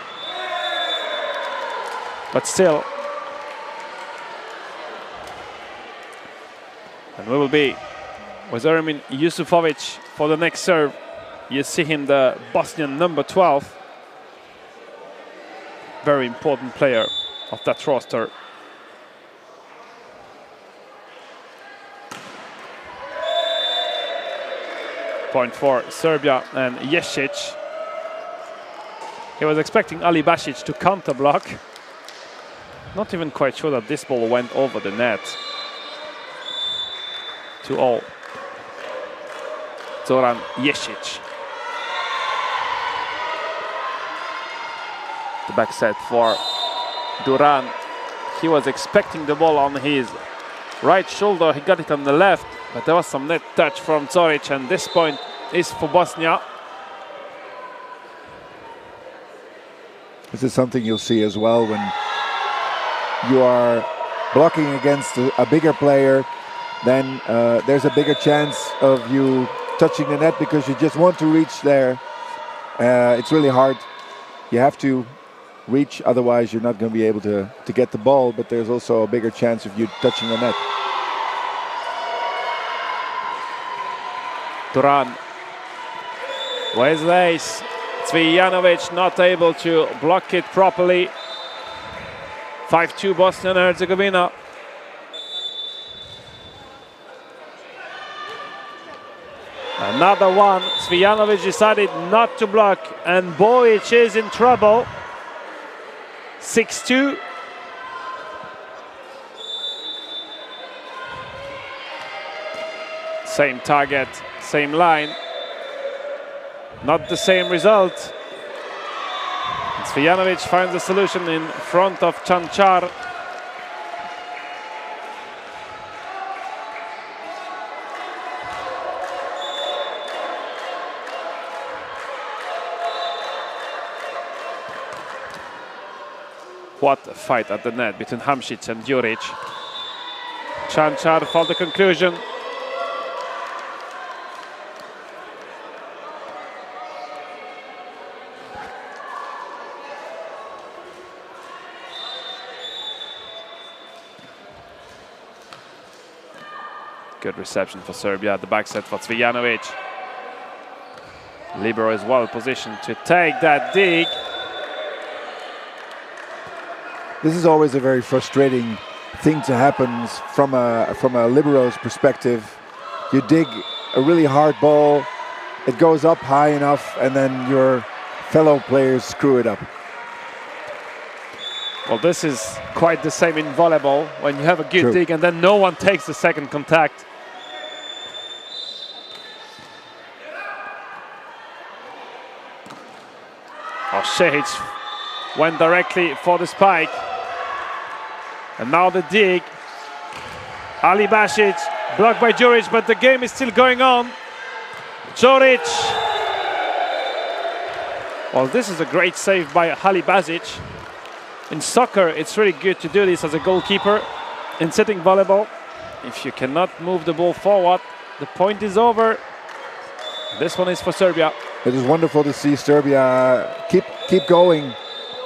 But still. And we will be with Ermin Yusufovic for the next serve. You see him, the Bosnian number 12. Very important player of that roster. Point for Serbia and Jesic. He was expecting Ali Basic to counter block. Not even quite sure that this ball went over the net. 2-0. Zoran Jesic. The back set for Duran. He was expecting the ball on his right shoulder. He got it on the left. But there was some net touch from Zoric, and this point is for Bosnia. This is something you'll see as well when you are blocking against a bigger player. Then there's a bigger chance of you touching the net because you just want to reach there. It's really hard. You have to reach, otherwise you're not going to be able to get the ball, but there's also a bigger chance of you touching the net. Duran. Where's the ace? Cvijanovic not able to block it properly. 5-2 Bosnia and Herzegovina. Another one. Cvijanovic decided not to block, and Bojic is in trouble. 6-2. Same target, same line. Not the same result. Cvijanovic finds a solution in front of Cancar. What a fight at the net between Hamšić and Đurić. Cancar for the conclusion. Good reception for Serbia, the back set for Cvijanovic. Libero is well positioned to take that dig. This is always a very frustrating thing to happen from a libero's perspective. You dig a really hard ball, it goes up high enough, and then your fellow players screw it up. Well, this is quite the same in volleyball, when you have a good dig and then no one takes the second contact. Oh, Šehić went directly for the spike. And now the dig. Ali Basic blocked by Đurić, but the game is still going on. Đurić. Well, this is a great save by Ali Basic. In soccer, it's really good to do this as a goalkeeper. In sitting volleyball, if you cannot move the ball forward, the point is over. This one is for Serbia. It is wonderful to see Serbia keep going,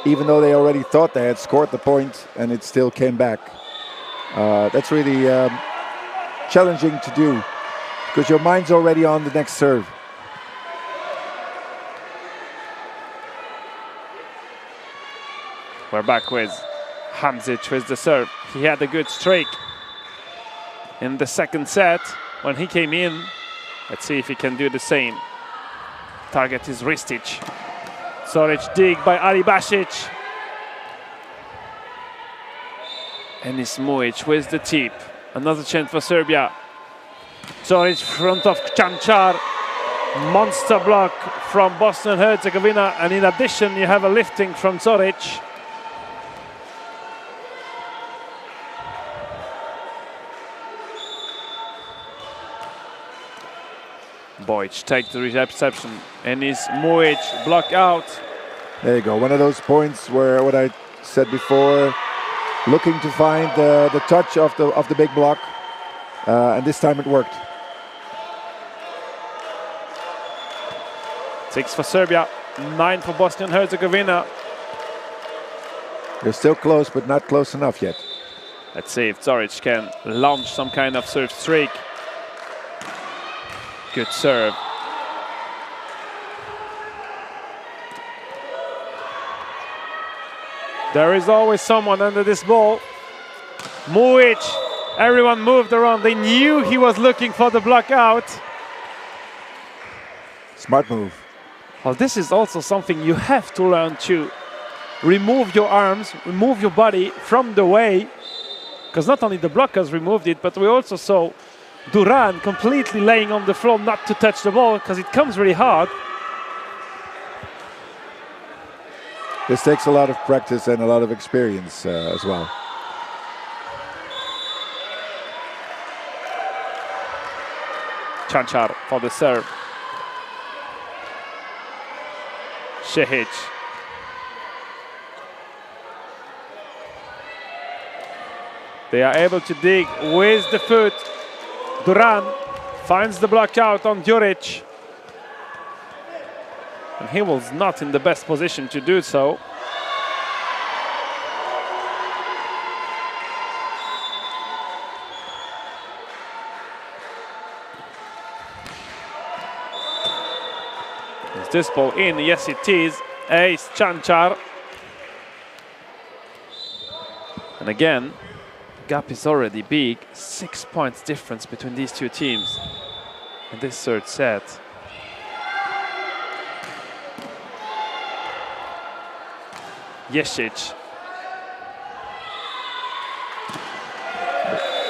even though they already thought they had scored the point and it still came back. That's really challenging to do because your mind's already on the next serve. We're back with Hamšić with the serve. He had a good streak in the second set when he came in. Let's see if he can do the same. Target is Ristic. Zoric dig by Ali Basic. And it's Mujic with the tip. Another chance for Serbia. Zoric front of Cancar. Monster block from Bosnia and Herzegovina. And in addition, you have a lifting from Zoric. Bojic takes the reception and is Mujic block out. There you go. One of those points where what I said before, looking to find the touch of the big block, and this time it worked. 6 for Serbia, 9 for Bosnia and Herzegovina. They're still close, but not close enough yet. Let's see if Zoric can launch some kind of serve streak. Good serve. There is always someone under this ball. Mujic, everyone moved around. They knew he was looking for the block out. Smart move. Well, this is also something you have to learn to remove your arms, remove your body from the way. Because not only the blockers removed it, but we also saw Duran completely laying on the floor not to touch the ball because it comes really hard. This takes a lot of practice and a lot of experience as well. Cancar for the serve. Šehić. They are able to dig with the foot. Duran finds the block out on Győr. And he was not in the best position to do so. Is this ball in? Yes, it is. Ace Cancar. And again, gap is already big. 6 points difference between these two teams in this third set. Jesic.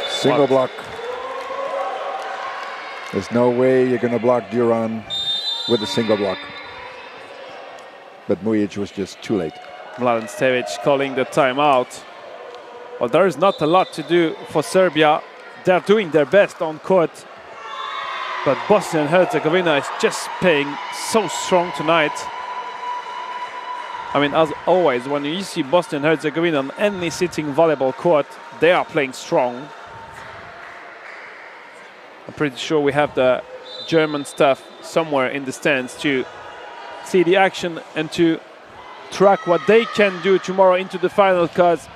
Single block. There's no way you're going to block Duran with a single block. But Mujic was just too late. Mladen Stevic calling the timeout. Well, there is not a lot to do for Serbia. They're doing their best on court. But Bosnia and Herzegovina is just playing so strong tonight. I mean, as always, when you see Bosnia and Herzegovina on any sitting volleyball court, they are playing strong. I'm pretty sure we have the German staff somewhere in the stands to see the action and to track what they can do tomorrow into the final, because,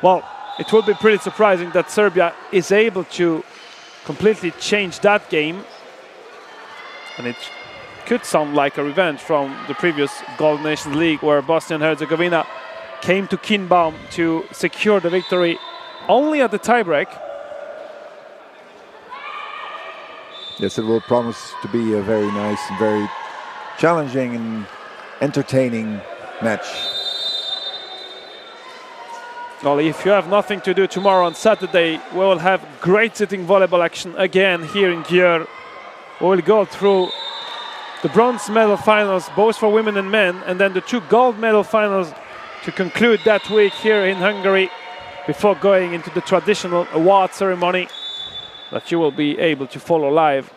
well, it will be pretty surprising that Serbia is able to completely change that game. And it could sound like a revenge from the previous Golden Nations League, where Bosnia and Herzegovina came to Kinbaum to secure the victory only at the tiebreak. Yes, it will promise to be a very nice and very challenging and entertaining match. Well, if you have nothing to do tomorrow on Saturday, we will have great sitting volleyball action again here in Győr. We will go through the bronze medal finals, both for women and men, and then the 2 gold medal finals to conclude that week here in Hungary before going into the traditional award ceremony that you will be able to follow live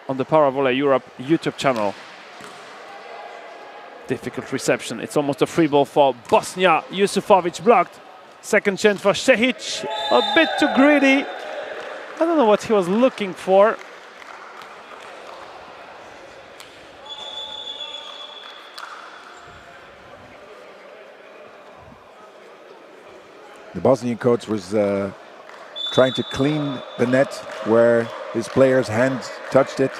on the Paravolley Europe YouTube channel. Difficult reception. It's almost a free ball for Bosnia. Jusufovic blocked. Second chance for Šehić. A bit too greedy. I don't know what he was looking for. The Bosnian coach was trying to clean the net where his player's hand touched it.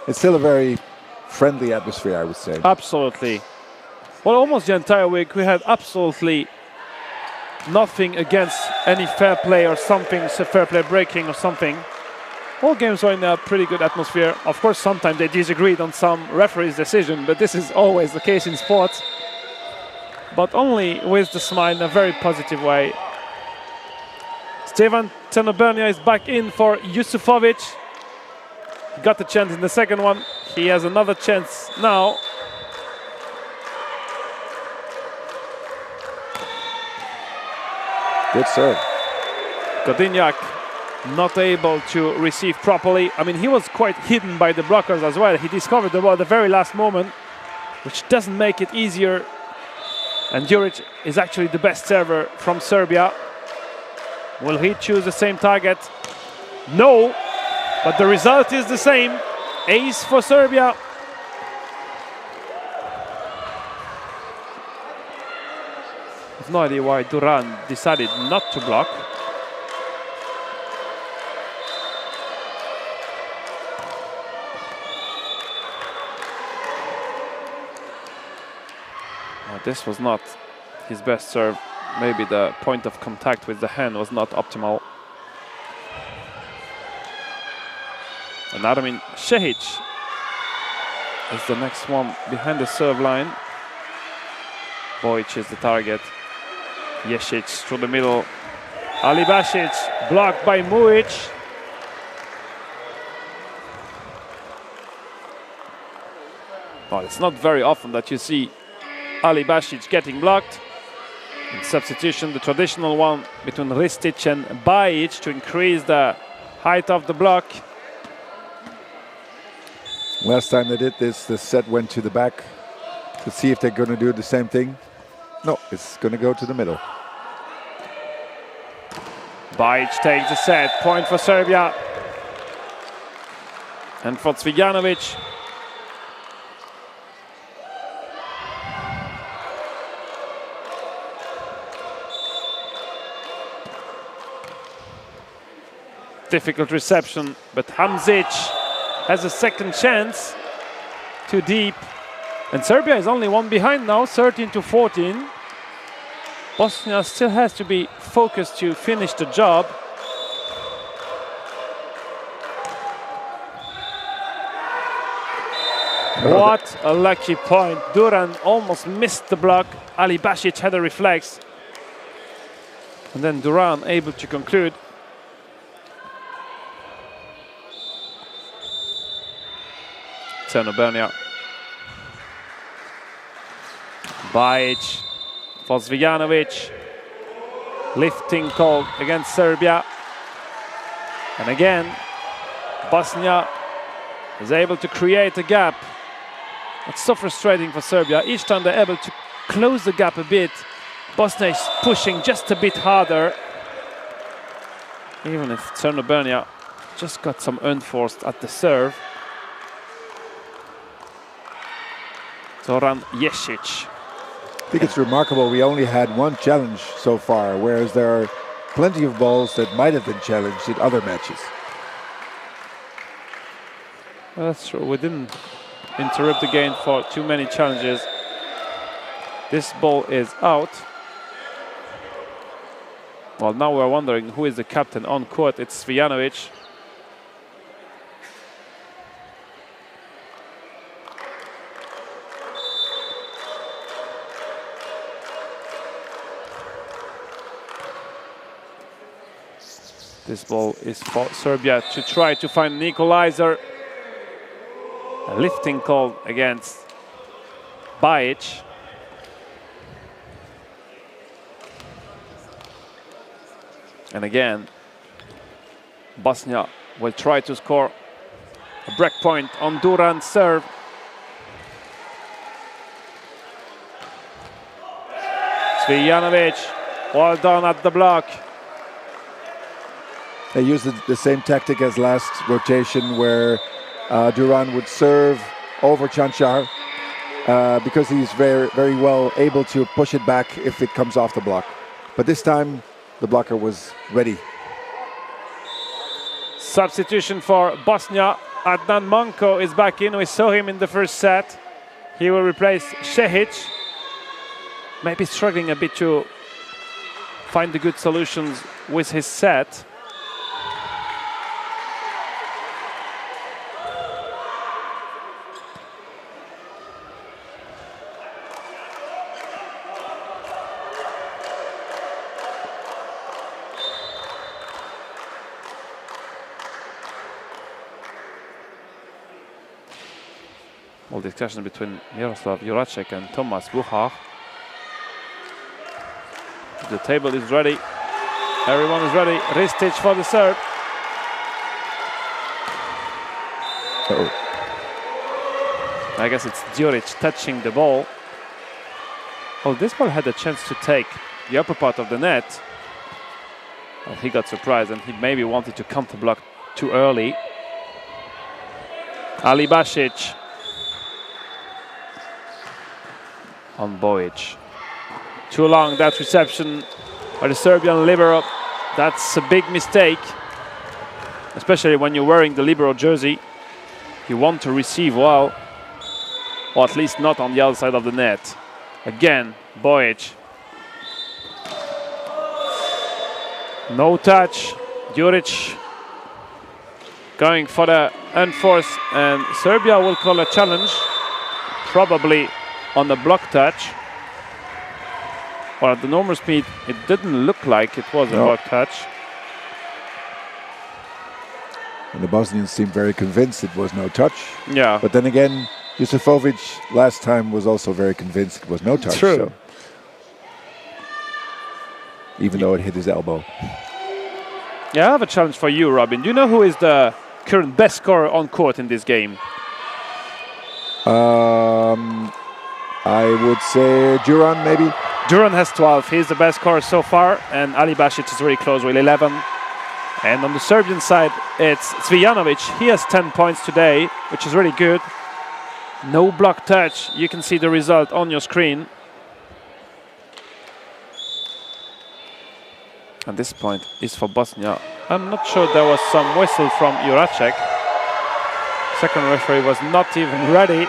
It's still a very friendly atmosphere, I would say. Absolutely. Well, almost the entire week we had absolutely nothing against any fair play or something, fair play breaking or something. All games were in a pretty good atmosphere. Of course, sometimes they disagreed on some referee's decision, but this is always the case in sports. But only with the smile in a very positive way. Stevan Tenobernia is back in for Jusufovic. He got the chance in the second one. He has another chance now. Good serve. Godinjak not able to receive properly. I mean, he was quite hidden by the blockers as well. He discovered the ball at the very last moment, which doesn't make it easier. And Győr is actually the best server from Serbia. Will he choose the same target? No, but the result is the same. Ace for Serbia. I have no idea why Duran decided not to block. This was not his best serve. Maybe the point of contact with the hand was not optimal. And Armin Šehić is the next one behind the serve line. Bojic is the target. Jesic through the middle. Ali Basic blocked by Mujic. Well, it's not very often that you see Ali Basic getting blocked. In substitution, the traditional one between Ristic and BIH to increase the height of the block. Last time they did this, the set went to the back. Let's see if they're going to do the same thing. No, it's going to go to the middle. BIH takes the set. Point for Serbia. And for Cvijanovic. Difficult reception, but Hamzic has a second chance. Too deep. And Serbia is only one behind now, 13-14. Bosnia still has to be focused to finish the job. What a lucky point. Duran almost missed the block. Ali Basic had a reflex. And then Duran able to conclude. Bernia. BIH for Cvijanovic. Lifting call against Serbia. And again, Bosnia is able to create a gap. It's so frustrating for Serbia. Each time they're able to close the gap a bit, Bosnia is pushing just a bit harder. Even if Bernia just got some unforced at the serve. Zoran Jesic. I think it's remarkable we only had one challenge so far, whereas there are plenty of balls that might have been challenged in other matches. Well, that's true. We didn't interrupt the game for too many challenges. This ball is out. Well, now we're wondering who is the captain on court. It's Cvijanovic. This ball is for Serbia to try to find an equalizer. A lifting call against BIH. And again, Bosnia will try to score a break point on Duran's serve. Cvijanovic, well done at the block. They used the same tactic as last rotation, where Duran would serve over Cancar because he's very well able to push it back if it comes off the block. But this time, the blocker was ready. Substitution for Bosnia. Adnan Manko is back in. We saw him in the first set. He will replace Šehić. Maybe struggling a bit to find the good solutions with his set. All discussion between Miroslav Juracek and Tomas Buchar. The table is ready. Everyone is ready. Ristic for the serve. I guess it's Djuric touching the ball. Oh, this ball had a chance to take the upper part of the net. Well, he got surprised and he maybe wanted to counter block too early. Ali Basic on BIH. Too long, that reception by the Serbian libero. That's a big mistake, especially when you're wearing the libero jersey. You want to receive well, or at least not on the other side of the net. Again, BIH. No touch. Djuric going for the unforced, and Serbia will call a challenge, probably on the block touch. Or at the normal speed, it didn't look like it was a block touch. And the Bosnians seemed very convinced it was no touch. Yeah. But then again, Jusefovic last time was also very convinced it was no touch. True. So even though it hit his elbow. Yeah, I have a challenge for you, Robin. Do you know who is the current best scorer on court in this game? I would say Győr, maybe. Győr has 12. He's the best scorer so far, and Ali Basic is really close with 11. And on the Serbian side, it's Cvijanovic. He has 10 points today, which is really good. No block touch. You can see the result on your screen. And this point is for Bosnia. I'm not sure there was some whistle from Juracek. Second referee was not even ready.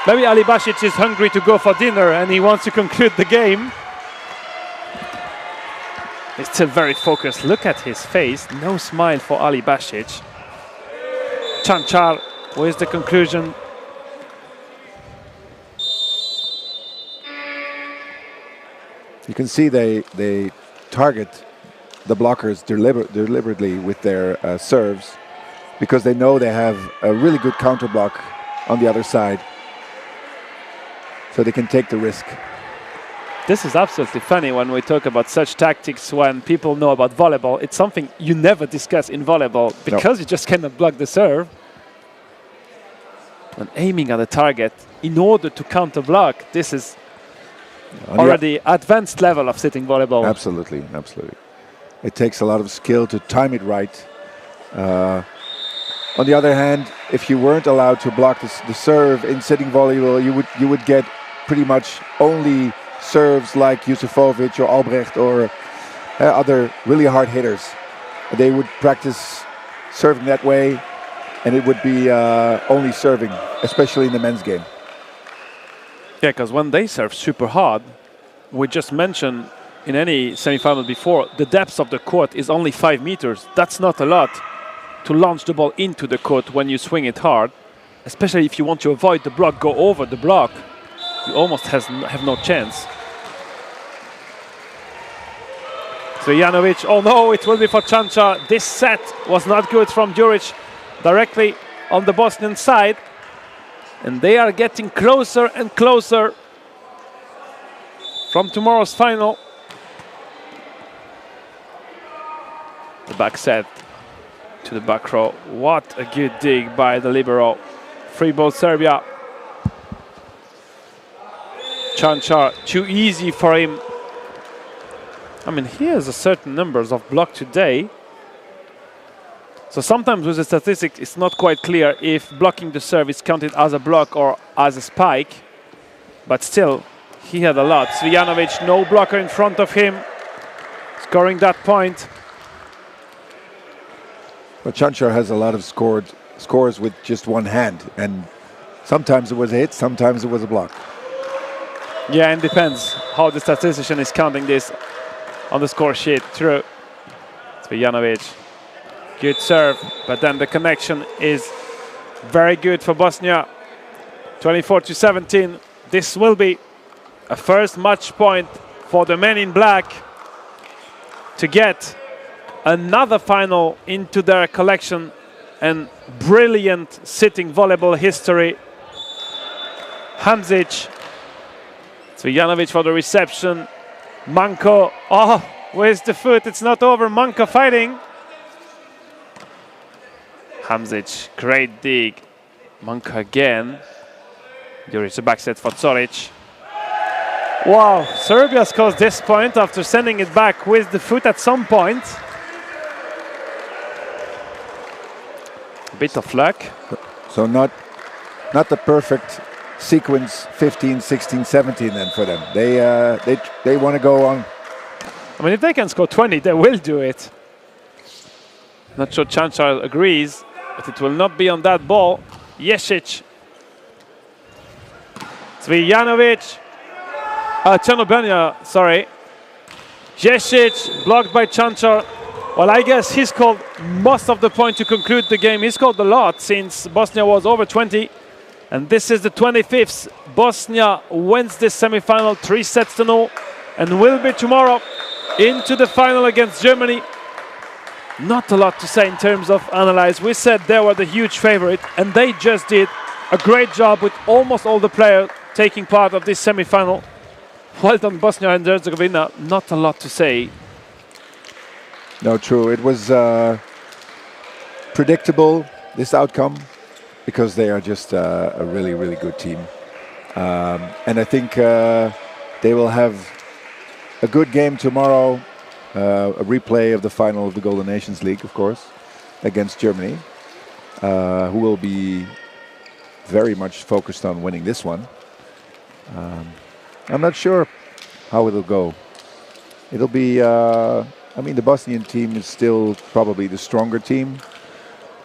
Maybe Ali Basic is hungry to go for dinner and he wants to conclude the game. He's still very focused. Look at his face. No smile for Ali Basic. Cancar with the conclusion. You can see they target the blockers deliberately with their serves because they know they have a really good counter block on the other side. So they can take the risk. This is absolutely funny when we talk about such tactics when people know about volleyball. It's something you never discuss in volleyball because you just cannot block the serve. And aiming at the target in order to counter block, this is already advanced level of sitting volleyball. Absolutely, absolutely. It takes a lot of skill to time it right. On the other hand, if you weren't allowed to block the serve in sitting volleyball, you would get pretty much only serves like Yusufovic or Albrecht or other really hard hitters. They would practice serving that way, and it would be only serving, especially in the men's game. Yeah, because when they serve super hard, we just mentioned in any semi-final before, the depth of the court is only 5 meters. That's not a lot to launch the ball into the court when you swing it hard, especially if you want to avoid the block, go over the block. You almost have no chance. Cvijanovic, oh no, it will be for Cancar. This set was not good from Djuric directly on the Bosnian side. And they are getting closer and closer from tomorrow's final. The back set to the back row. What a good dig by the libero. Free ball Serbia. Cancar, too easy for him. I mean, he has a certain numbers of block today. So sometimes with the statistics, it's not quite clear if blocking the serve is counted as a block or as a spike. But still, he had a lot. Cvijanovic, no blocker in front of him, scoring that point. But Cancar has a lot of scores with just one hand. And sometimes it was a hit, sometimes it was a block. Yeah, and depends how the statistician is counting this on the score sheet. True. Cvijanovic. Good serve, but then the connection is very good for Bosnia. 24-17. This will be a first match point for the men in black to get another final into their collection and brilliant sitting volleyball history. Hamzic, Cvijanovic for the reception. Manko, oh, where's the foot? It's not over. Manko fighting. Hamzic, great dig. Manko again. Djuric, a back set for Zoric. Wow, Serbia scores this point after sending it back with the foot at some point. A bit of luck. So not the perfect sequence 15, 16, 17 then for them. They want to go on. I mean, if they can score 20, they will do it. Not sure Cancar agrees, but it will not be on that ball. Jesic. Cvijanovic. Černobenja, sorry. Jesic blocked by Cancar. Well, I guess he scored most of the point to conclude the game. He scored a lot since Bosnia was over 20. And this is the 25th. Bosnia wins this semi-final 3-0 and will be tomorrow into the final against Germany. Not a lot to say in terms of analyze. We said they were the huge favorite, and they just did a great job with almost all the players taking part of this semi-final. Well done, Bosnia and Herzegovina. Not a lot to say. No, true. It was predictable, this outcome, because they are just a really, really good team. And I think they will have a good game tomorrow, a replay of the final of the Golden Nations League, of course, against Germany, who will be very much focused on winning this one. I'm not sure how it'll go. It'll be, I mean, the Bosnian team is still probably the stronger team,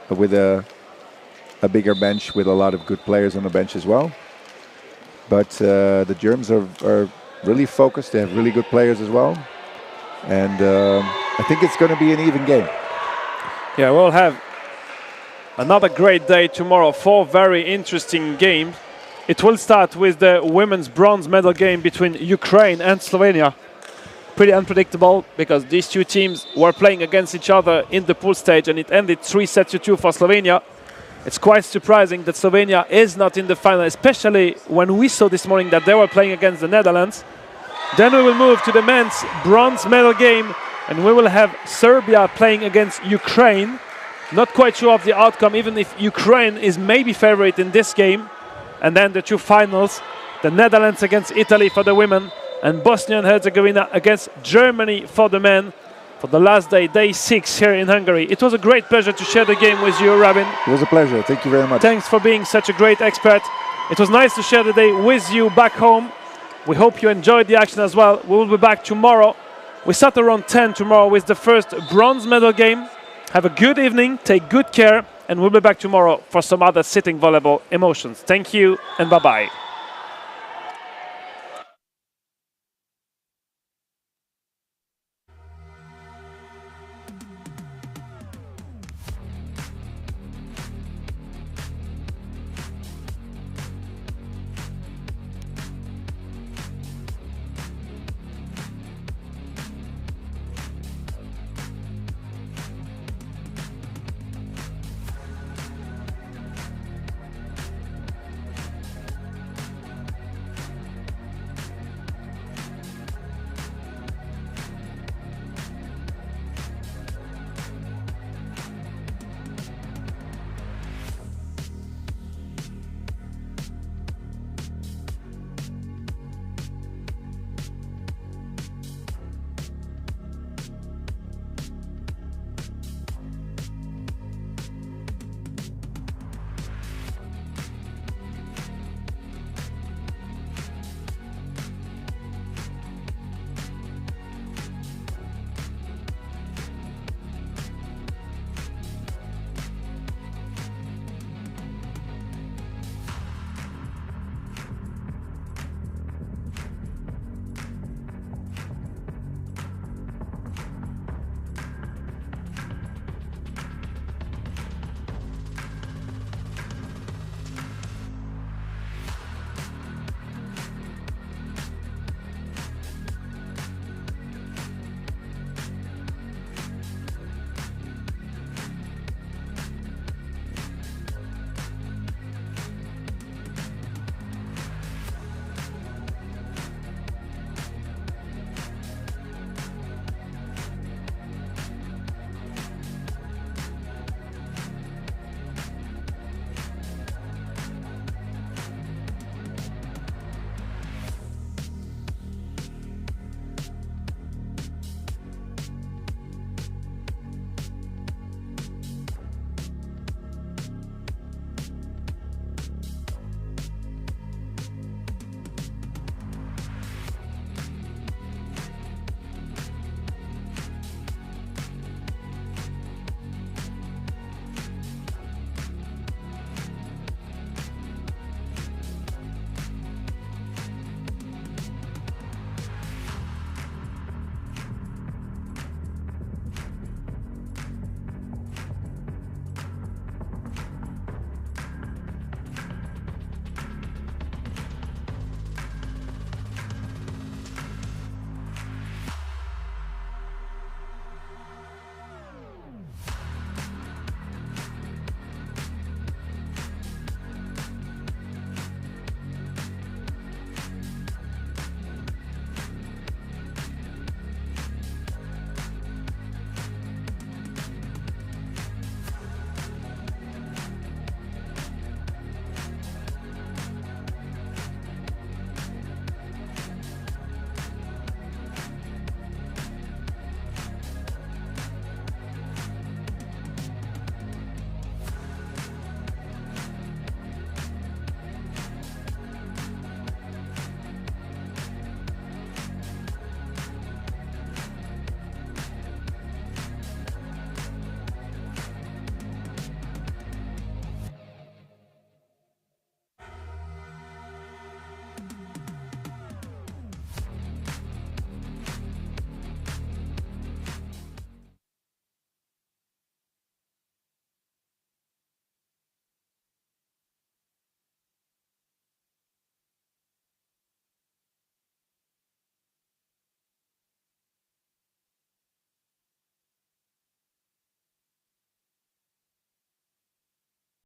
with a bigger bench, with a lot of good players on the bench as well. But the Germans are really focused. They have really good players as well. And I think it's going to be an even game. Yeah, we'll have another great day tomorrow. 4 very interesting games. It will start with the women's bronze medal game between Ukraine and Slovenia. Pretty unpredictable, because these two teams were playing against each other in the pool stage, and it ended 3-2 for Slovenia. It's quite surprising that Slovenia is not in the final, especially when we saw this morning that they were playing against the Netherlands. Then we will move to the men's bronze medal game, and we will have Serbia playing against Ukraine. Not quite sure of the outcome, even if Ukraine is maybe favorite in this game. And then the two finals, the Netherlands against Italy for the women, and Bosnia and Herzegovina against Germany for the men, for the last day, day 6 here in Hungary. It was a great pleasure to share the game with you, Robin. It was a pleasure. Thank you very much. Thanks for being such a great expert. It was nice to share the day with you back home. We hope you enjoyed the action as well. We will be back tomorrow. We start around 10 tomorrow with the first bronze medal game. Have a good evening, take good care, and we'll be back tomorrow for some other sitting volleyball emotions. Thank you and bye-bye.